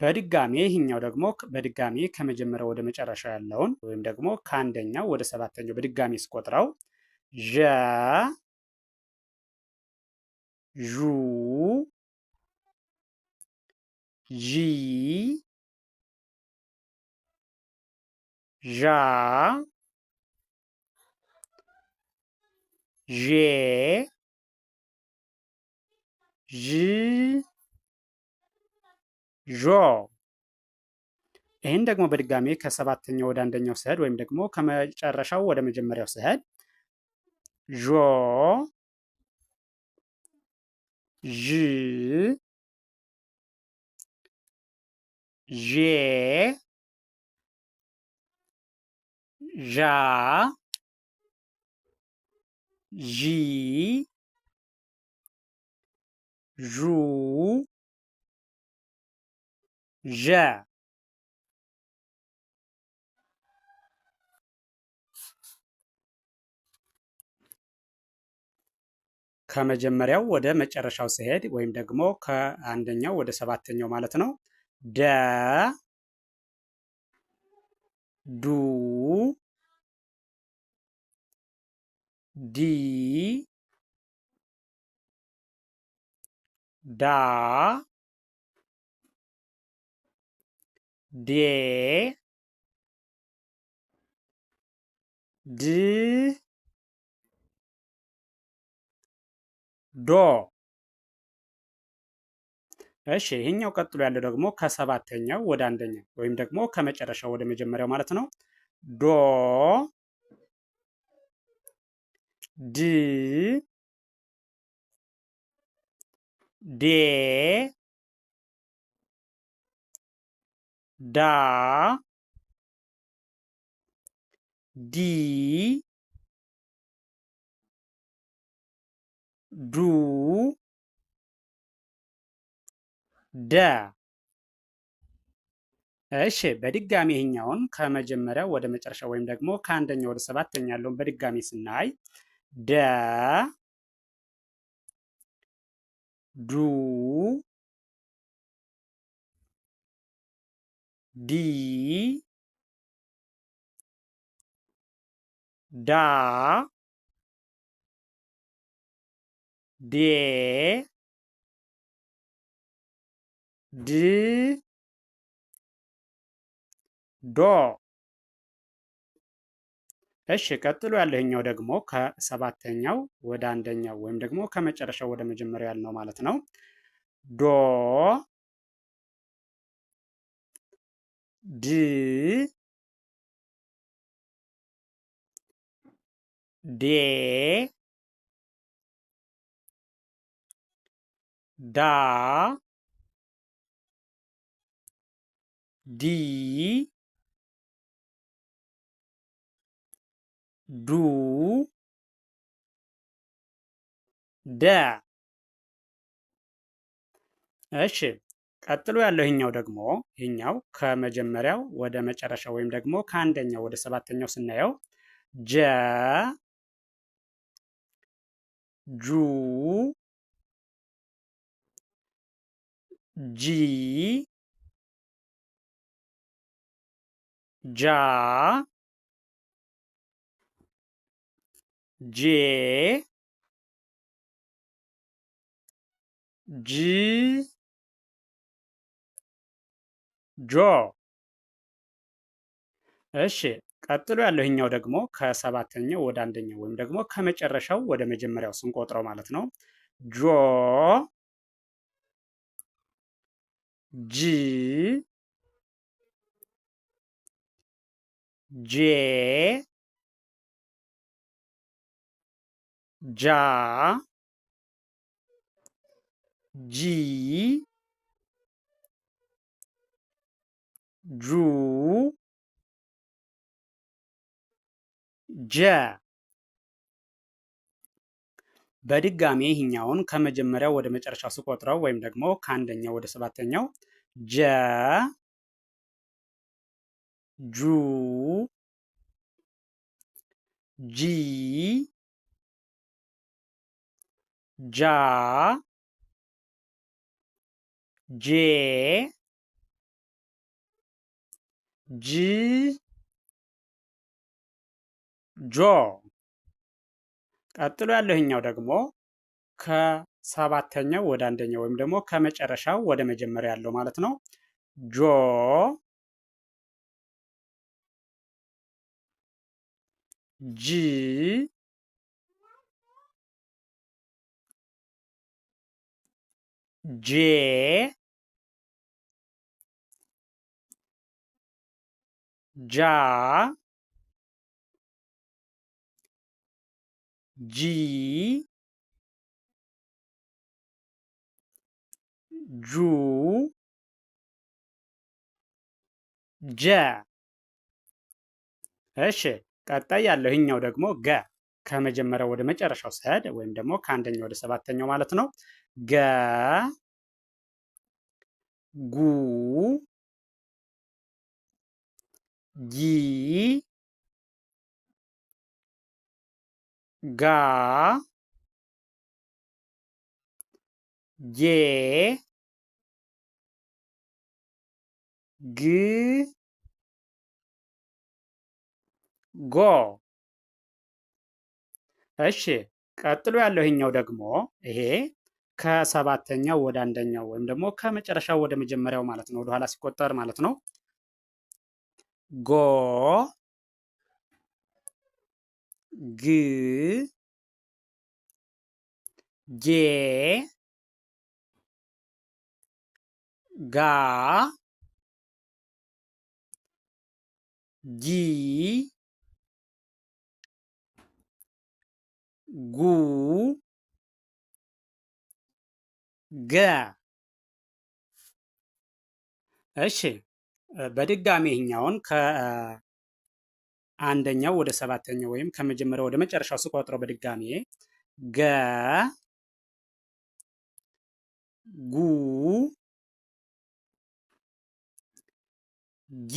በድጋሜ ይህኛው ደግሞ በድጋሜ ከመጀመሪያው ወደ መጨረሻው ያለውን ወይም ደግሞ ከአንደኛው ወደ ሰባተኛው በድጋሜ ስቆጥረው ዠ ዡ ዢ ዣ ዤ ዥ ዦ። ይህን ደግሞ በድጋሜ ከሰባተኛው ወደ አንደኛው ስሄድ ወይም ደግሞ ከመጨረሻው ወደ መጀመሪያው ስሄድ ዦ ዥ ዤ ዣ ዢ ዡ ዠ። ከመጀመሪያው ወደ መጨረሻው ስሄድ ወይም ደግሞ ከአንደኛው ወደ ሰባተኛው ማለት ነው። ደ ዱ ዲ ዳ ዴ ድ ዶ። እሺ ይሄኛው ቀጥሎ ያለው ደግሞ ከሰባተኛው ወደ አንደኛው ወይም ደግሞ ከመጨረሻው ወደ መጀመሪያው ማለት ነው። ዶ ድ ዴ ዳ ዲ ዱ ደ። እሺ በድጋሚ ይሄኛውን ከመጀመሪያው ወደ መጨረሻ ወይም ደግሞ ከአንደኛው ወደ ሰባተኛ ያለውን በድጋሚ ስናይ ደ ዱ ዲ ዳ ዴ ድ ዶ። እሺ ቀጥሎ ያለኛው ደግሞ ከሰባተኛው ወደ አንደኛው ወይም ደግሞ ከመጨረሻው ወደ መጀመሪያው ያልነው ማለት ነው። ዶ ድ ዴ ዳ ዲ ዱ ደ። እሺ ቀጥሎ ያለው ይሄኛው ደግሞ ይሄኛው ከመጀመሪያው ወደ መጨረሻው ወይም ደግሞ ከአንደኛው ወደ ሰባተኛው ስናየው ጀ ጁ ጂ ጃ ጄ ጅ ጆ። እሺ ቀጥሎ ያለው ይሄኛው ደግሞ ከሰባተኛው ወደ አንደኛው ወይም ደግሞ ከመጨረሻው ወደ መጀመሪያው ስንቆጥረው ማለት ነው። ጆ ጂ ጄ ጃ ጂ ጁ ጀ። በድጋሚ ይህኛውን ከመጀመሪያው ወደ መጨረሻው ስቆጥረው ወይም ደግሞ ከአንደኛው ወደ ሰባተኛው ጀ ጁ ጂ ጃ ጄ ጂ ጆ። ቀጥሎ ያለው ይሄኛው ደግሞ ከሰባተኛው ወደ አንደኛው ወይም ደግሞ ከመጨረሻው ወደ መጀመሪያ ያለው ማለት ነው። ጆ ጂ ጄ ጃ ጂ ጁ ጀ። እሺ ቀጣይ ያለው ይህኛው ደግሞ ገ ከመጀመሪያው ወደ መጨረሻው ስሄድ ወይም ደግሞ ከአንደኛው ወደ ሰባተኛው ማለት ነው። ገ ጉ ጊ ጋ ጌ ግ ጎ። እሺ ቀጥሎ ያለው ይሄኛው ደግሞ ይሄ ከሰባተኛው ወደ አንደኛው ወይም ደግሞ ከመጨረሻው ወደ መጀመሪያው ማለት ነው፣ ወደኋላ ሲቆጠር ማለት ነው። ጎ ግ ጌ ጋ ጊ ጉ ገ። እሺ በድጋሚ ይህኛውን ከአንደኛው ወደ ሰባተኛው ወይም ከመጀመሪያው ወደ መጨረሻው ስቆጥረው በድጋሚ ገ ጉ ጊ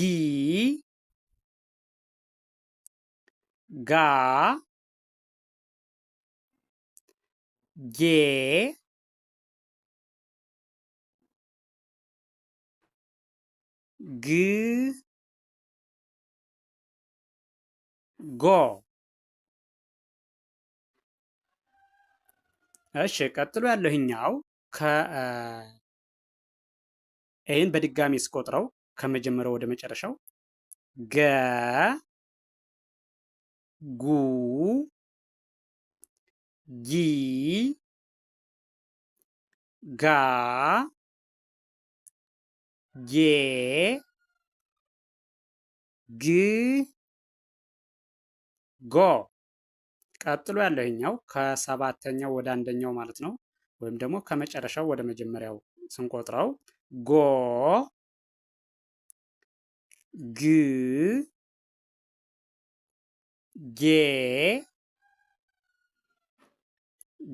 ጋ ጌ ግ ጎ። እሺ ቀጥሎ ያለው ይህኛው ይህን በድጋሚ ስቆጥረው ከመጀመሪያው ወደ መጨረሻው ገ ጉ ጊ ጋ ጌ ግ ጎ። ቀጥሎ ያለው ይሄኛው ከሰባተኛው ወደ አንደኛው ማለት ነው፣ ወይም ደግሞ ከመጨረሻው ወደ መጀመሪያው ስንቆጥረው ጎ ግ ጌ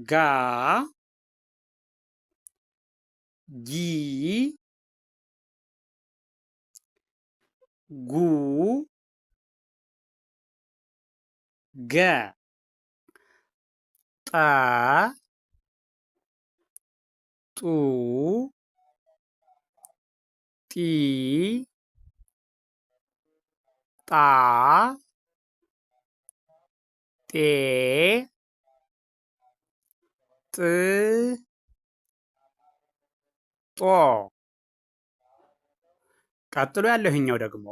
ጋ ጊ ጉ ገ ጠ ጡ ጢ ጣ ጤ ጥ ጦ። ቀጥሎ ያለው ይሄኛው ደግሞ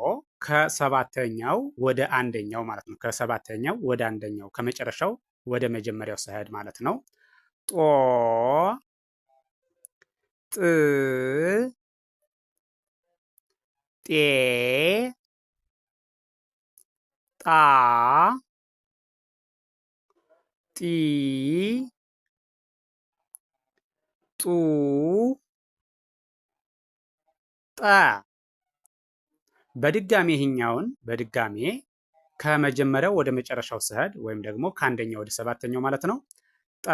ከሰባተኛው ወደ አንደኛው ማለት ነው። ከሰባተኛው ወደ አንደኛው ከመጨረሻው ወደ መጀመሪያው ስሄድ ማለት ነው። ጦ ጥ ጤ ጣ ጢ ጡ ጠ። በድጋሚ ይህኛውን በድጋሚ ከመጀመሪያው ወደ መጨረሻው ስሄድ ወይም ደግሞ ከአንደኛው ወደ ሰባተኛው ማለት ነው። ጠ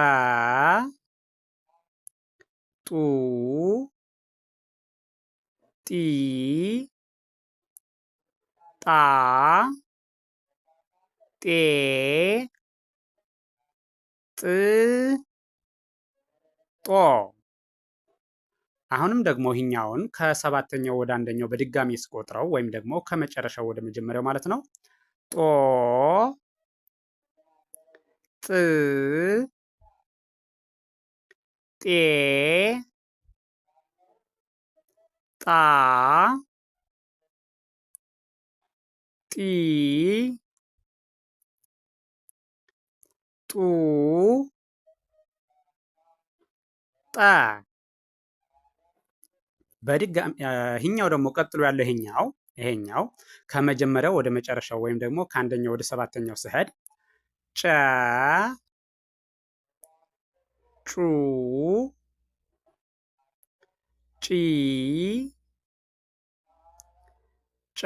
ጡ ጢ ጣ ጤ ጥ ጦ። አሁንም ደግሞ ይህኛውን ከሰባተኛው ወደ አንደኛው በድጋሚ ስቆጥረው ወይም ደግሞ ከመጨረሻው ወደ መጀመሪያው ማለት ነው። ጦ ጥ ጤ ጣ ጢ ጡ ጠ በድጋሚ ይሄኛው ደግሞ ቀጥሎ ያለው ይሄኛው ከመጀመሪያው ወደ መጨረሻው ወይም ደግሞ ከአንደኛው ወደ ሰባተኛው ስሄድ ጨ ጩ ጪ ጫ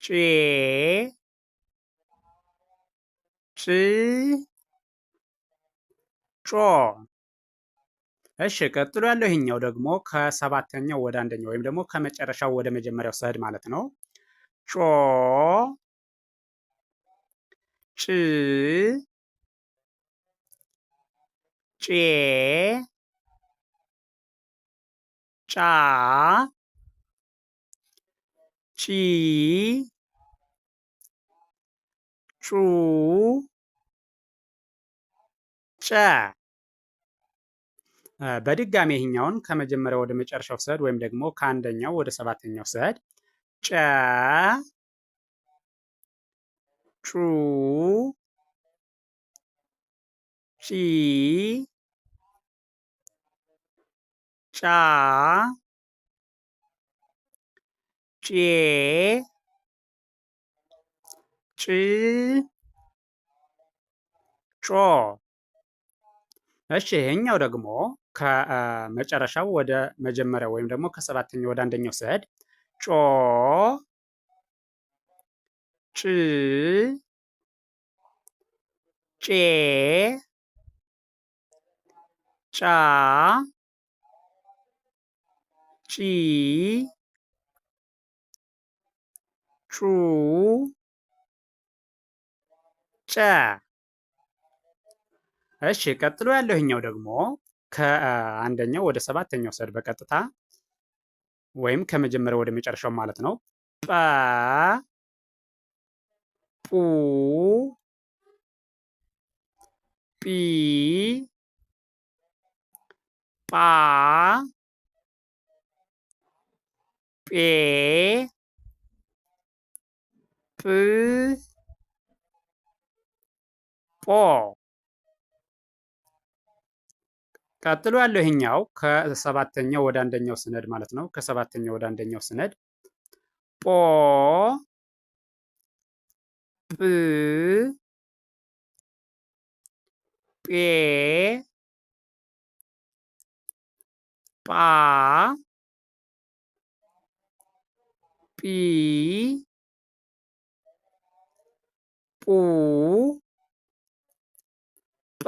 ጬ ጭ ጮ። እሺ ቀጥሎ ያለው ይሄኛው ደግሞ ከሰባተኛው ወደ አንደኛው ወይም ደግሞ ከመጨረሻው ወደ መጀመሪያው ስሄድ ማለት ነው። ጮ ጭ ጬ ጫ ጪ ጩ ጨ። በድጋሚ ይሄኛውን ከመጀመሪያው ወደ መጨረሻው ስሄድ ወይም ደግሞ ከአንደኛው ወደ ሰባተኛው ስሄድ ጨ ጩ ጪ ጫ ጬ ጭ ጮ። እሺ ይሄኛው ደግሞ ከመጨረሻው ወደ መጀመሪያው ወይም ደግሞ ከሰባተኛው ወደ አንደኛው ስሄድ ጮ ጭ ጬ ጫ ጪ ጩ ጨ። እሺ ቀጥሎ ያለው ይሄኛው ደግሞ ከአንደኛው ወደ ሰባተኛው ስሄድ በቀጥታ ወይም ከመጀመሪያው ወደ መጨረሻው ማለት ነው። ጰ ጱ ጲ ጳ ጴ ጵ ጶ። ቀጥሎ ያለው ይሄኛው ከሰባተኛው ወደ አንደኛው ስነድ ማለት ነው። ከሰባተኛው ወደ አንደኛው ስነድ ጶ ጵ ጴ ጳ ጲ ጱ ጰ።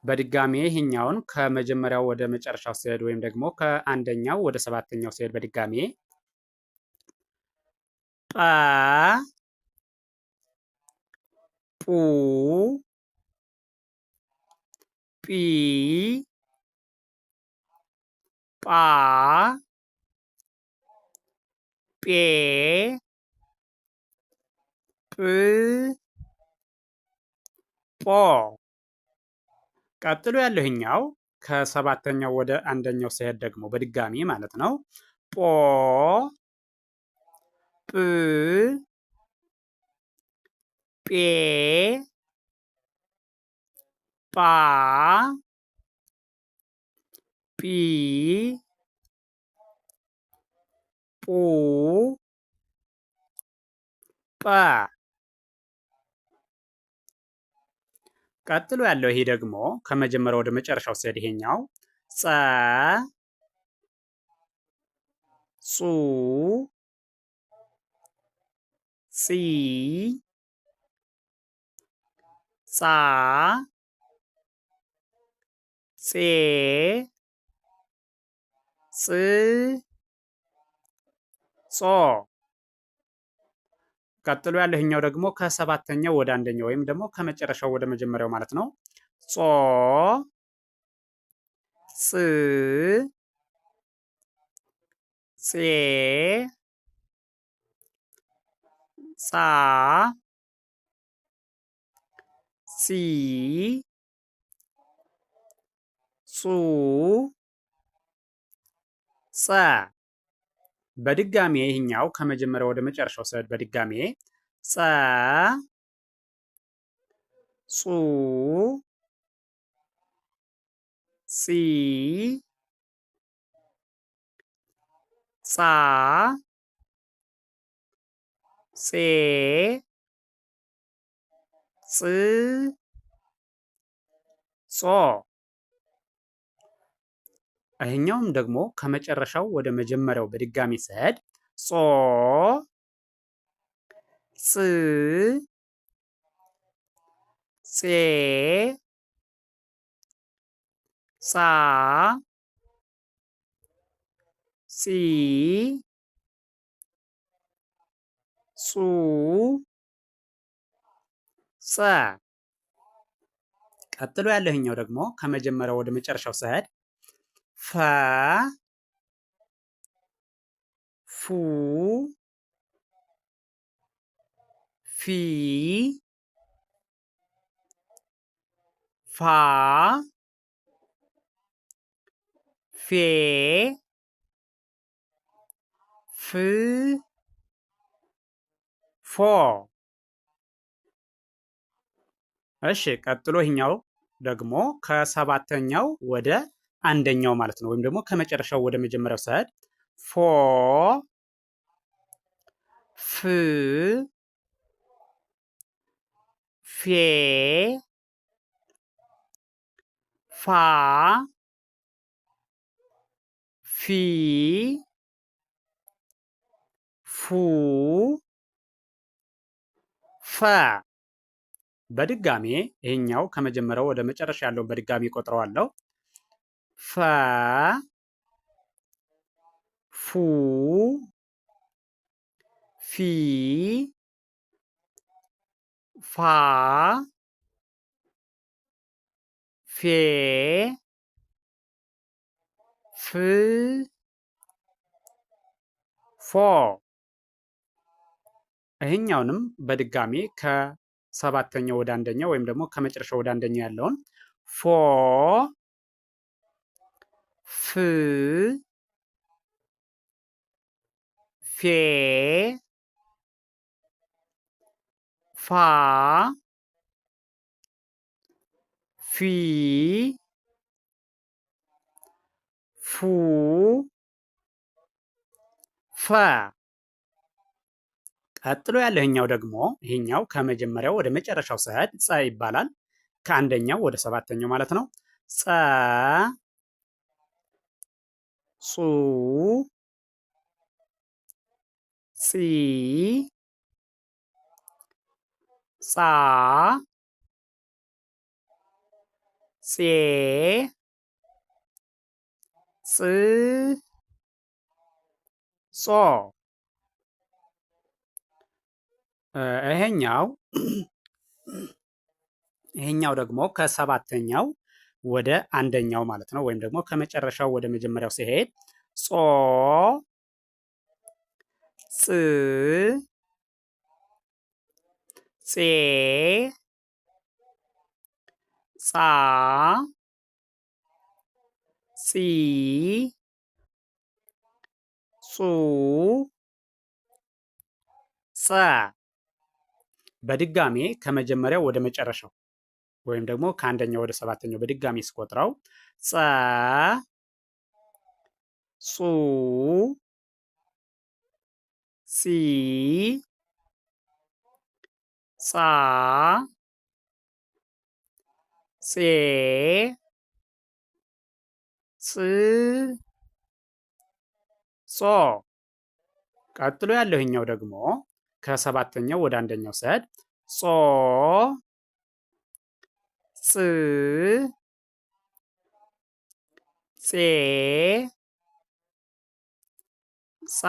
በድጋሜ ይሄኛውን ከመጀመሪያው ወደ መጨረሻው ሲሄድ ወይም ደግሞ ከአንደኛው ወደ ሰባተኛው ሲሄድ በድጋሜ ጰ ጱ ጲ ጳ ጴ ጵ ጶ። ቀጥሎ ያለው ይሄኛው ከሰባተኛው ወደ አንደኛው ሲሄድ ደግሞ በድጋሚ ማለት ነው። ጶ ጵ ጴ ጳ ጲ ጱ ጰ። ቀጥሎ ያለው ይሄ ደግሞ ከመጀመሪያው ወደ መጨረሻው ሲሄድ ይሄኛው ጸ ጹ ጺ ጻ ጼ ጽ ጾ። ቀጥሎ ያለው ይሄኛው ደግሞ ከሰባተኛው ወደ አንደኛው ወይም ደግሞ ከመጨረሻው ወደ መጀመሪያው ማለት ነው። ጾ ጽ ፄ ጻ ጺ ጹ ጸ በድጋሜ ይህኛው ከመጀመሪያው ወደ መጨረሻው ስሄድ በድጋሜ ጸ ጹ ጺ ጻ ጼ ጽ ጾ ይሄኛውም ደግሞ ከመጨረሻው ወደ መጀመሪያው በድጋሚ ስሄድ ጾ ጽ ፄ ጻ ጺ ጹ ጸ ቀጥሎ ያለህኛው ደግሞ ከመጀመሪያው ወደ መጨረሻው ስሄድ ፈ ፉ ፊ ፋ ፌ ፍ ፎ እሺ ቀጥሎ ይሄኛው ደግሞ ከሰባተኛው ወደ አንደኛው ማለት ነው። ወይም ደግሞ ከመጨረሻው ወደ መጀመሪያው ስሄድ ፎ ፍ ፌ ፋ ፊ ፉ ፈ በድጋሜ ይሄኛው ከመጀመሪያው ወደ መጨረሻ ያለውን በድጋሜ ቆጥረዋለሁ። ፈ ፉ ፊ ፋ ፌ ፍ ፎ ይሄኛውንም በድጋሚ ከሰባተኛው ወደ አንደኛው ወይም ደግሞ ከመጨረሻው ወደ አንደኛው ያለውን ፎ ፍ ፌ ፋ ፊ ፉ ፈ ቀጥሎ ያለህኛው ደግሞ ይሄኛው ከመጀመሪያው ወደ መጨረሻው ስሄድ ጸ ይባላል። ከአንደኛው ወደ ሰባተኛው ማለት ነው። ጸ ጹ ጺ ጻ ፄ ጽ ጾ ይሄኛው ደግሞ ከሰባተኛው ወደ አንደኛው ማለት ነው። ወይም ደግሞ ከመጨረሻው ወደ መጀመሪያው ሲሄድ ጾ ጽ ፄ ጻ ጺ ጹ ጸ በድጋሜ ከመጀመሪያው ወደ መጨረሻው ወይም ደግሞ ከአንደኛው ወደ ሰባተኛው በድጋሚ ስቆጥረው ጸ ጹ ጺ ጻ ፄ ጽ ጾ ቀጥሎ ያለውኛው ደግሞ ከሰባተኛው ወደ አንደኛው ስሄድ ጾ ጽ ፄ ጻ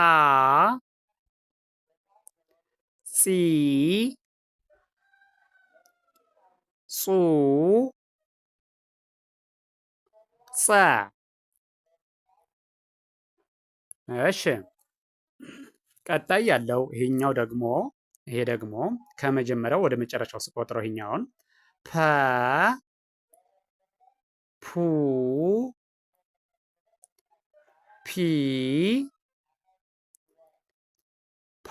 ጺ ጹ ጸ እሺ ቀጣይ ያለው ይሄ ደግሞ ከመጀመሪያው ወደ መጨረሻው ስቆጥረው ይሄኛውን ፐ ፑ ፒ ፓ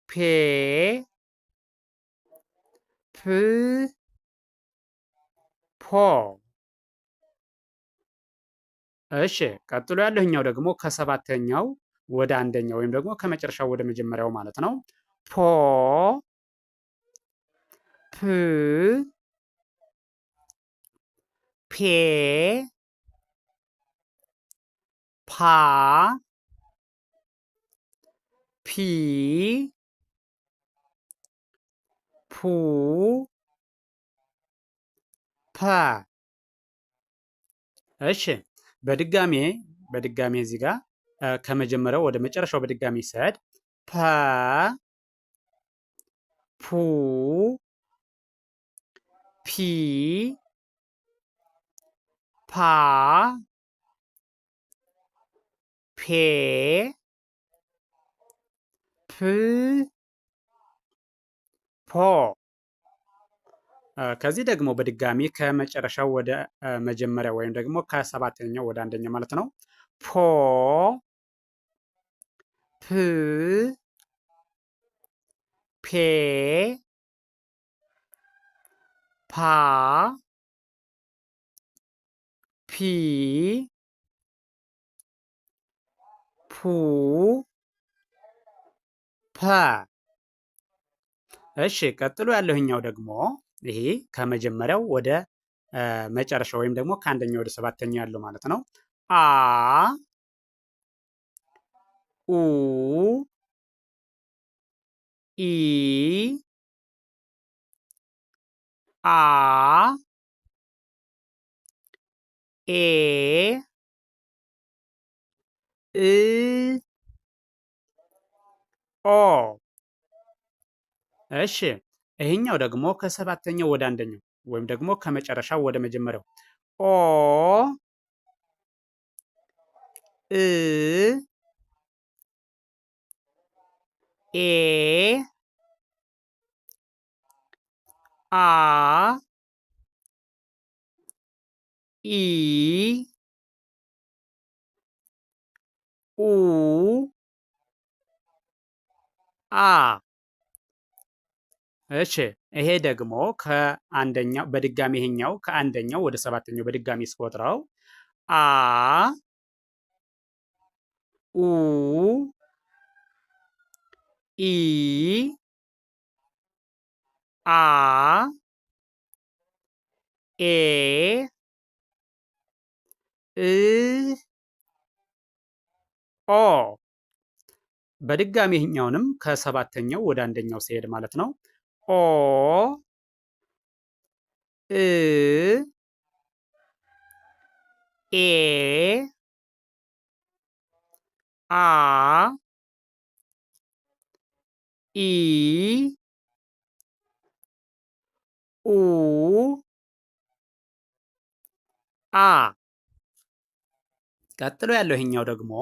ፔ ፕ ፖ። እሺ ቀጥሎ ያለኛው ደግሞ ከሰባተኛው ወደ አንደኛው ወይም ደግሞ ከመጨረሻው ወደ መጀመሪያው ማለት ነው። ፖ ፕ ፔ ፓ ፒ ፑ ፐ። እሺ በድጋሜ እዚህ ጋር ከመጀመሪያው ወደ መጨረሻው በድጋሚ ስሄድ ፐ ፑ ፒ ፓ ፔ ፕ ፖ። ከዚህ ደግሞ በድጋሚ ከመጨረሻው ወደ መጀመሪያ ወይም ደግሞ ከሰባተኛው ወደ አንደኛው ማለት ነው። ፖ ፕ ፔ ፓ ፒ ፑ ፐ። እሺ ቀጥሎ ያለውኛው ደግሞ ይሄ ከመጀመሪያው ወደ መጨረሻው ወይም ደግሞ ከአንደኛው ወደ ሰባተኛው ያለው ማለት ነው። አ ኡ ኢ አ ኤ እ ኦ። እሺ ይሄኛው ደግሞ ከሰባተኛው ወደ አንደኛው ወይም ደግሞ ከመጨረሻው ወደ መጀመሪያው ኦ እ ኤ አ ኢ ኡ አ። እሺ ይሄ ደግሞ ከአንደኛው በድጋሚ ይሄኛው ከአንደኛው ወደ ሰባተኛው በድጋሚ ስቆጥረው አ ኡ ኢ አ ኤ እ ኦ። በድጋሚ ይሄኛውንም ከሰባተኛው ወደ አንደኛው ሲሄድ ማለት ነው። ኦ እ ኤ አ ኢ ኡ አ። ቀጥሎ ያለው ይሄኛው ደግሞ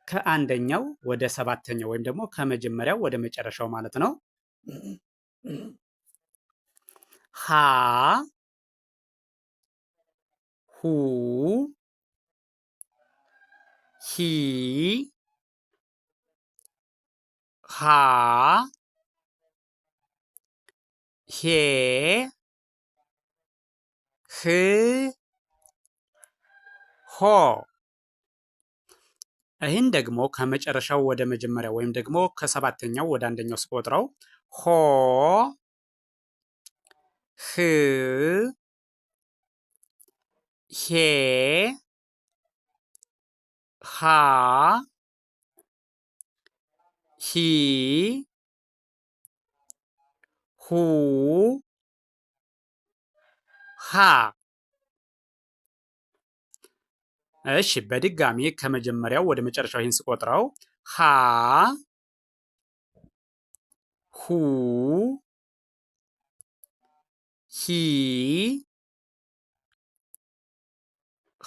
ከአንደኛው ወደ ሰባተኛው ወይም ደግሞ ከመጀመሪያው ወደ መጨረሻው ማለት ነው። ሀ ሁ ሂ ሃ ሄ ህ ሆ። ይህን ደግሞ ከመጨረሻው ወደ መጀመሪያው ወይም ደግሞ ከሰባተኛው ወደ አንደኛው ስቆጥረው ሆ ህ ሄ ሃ ሂ ሁ ሃ። እሺ በድጋሚ ከመጀመሪያው ወደ መጨረሻው ይህን ስቆጥረው ሃ ሁ ሂ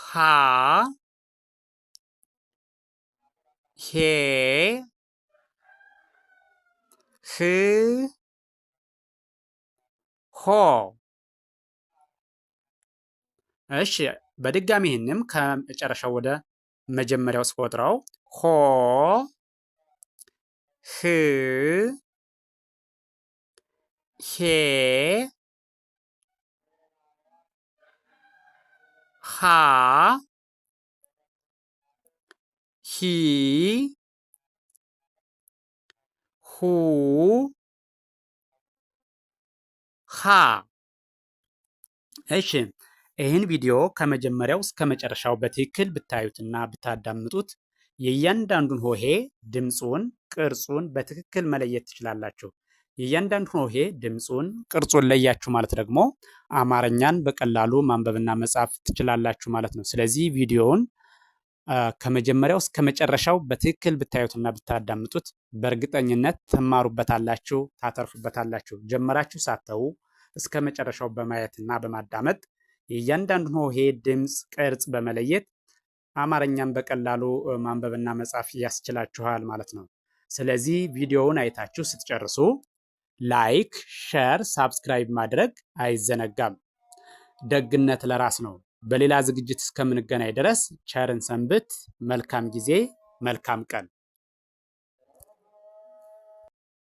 ሃ ሄ ህ ሆ። እሺ በድጋሚ ይህንም ከመጨረሻው ወደ መጀመሪያው ስቆጥረው ሆ ህ ሄ ሃ ሂ ሁ ሃ። እሺ ይህን ቪዲዮ ከመጀመሪያው እስከ መጨረሻው በትክክል ብታዩትና ብታዳምጡት የእያንዳንዱን ሆሄ ድምፁን፣ ቅርጹን በትክክል መለየት ትችላላችሁ። የእያንዳንዱን ሆሄ ድምፁን፣ ቅርጹን ለያችሁ ማለት ደግሞ አማርኛን በቀላሉ ማንበብና መጻፍ ትችላላችሁ ማለት ነው። ስለዚህ ቪዲዮውን ከመጀመሪያው እስከ መጨረሻው በትክክል ብታዩትና ብታዳምጡት በእርግጠኝነት ትማሩበታላችሁ፣ ታተርፉበታላችሁ። ጀመራችሁ ሳተው እስከ መጨረሻው በማየትና በማዳመጥ የእያንዳንዱን ሆሄ ድምፅ፣ ቅርጽ በመለየት አማርኛን በቀላሉ ማንበብና መጻፍ ያስችላችኋል ማለት ነው። ስለዚህ ቪዲዮውን አይታችሁ ስትጨርሱ ላይክ፣ ሸር፣ ሳብስክራይብ ማድረግ አይዘነጋም። ደግነት ለራስ ነው። በሌላ ዝግጅት እስከምንገናኝ ድረስ ቸርን ሰንብት። መልካም ጊዜ፣ መልካም ቀን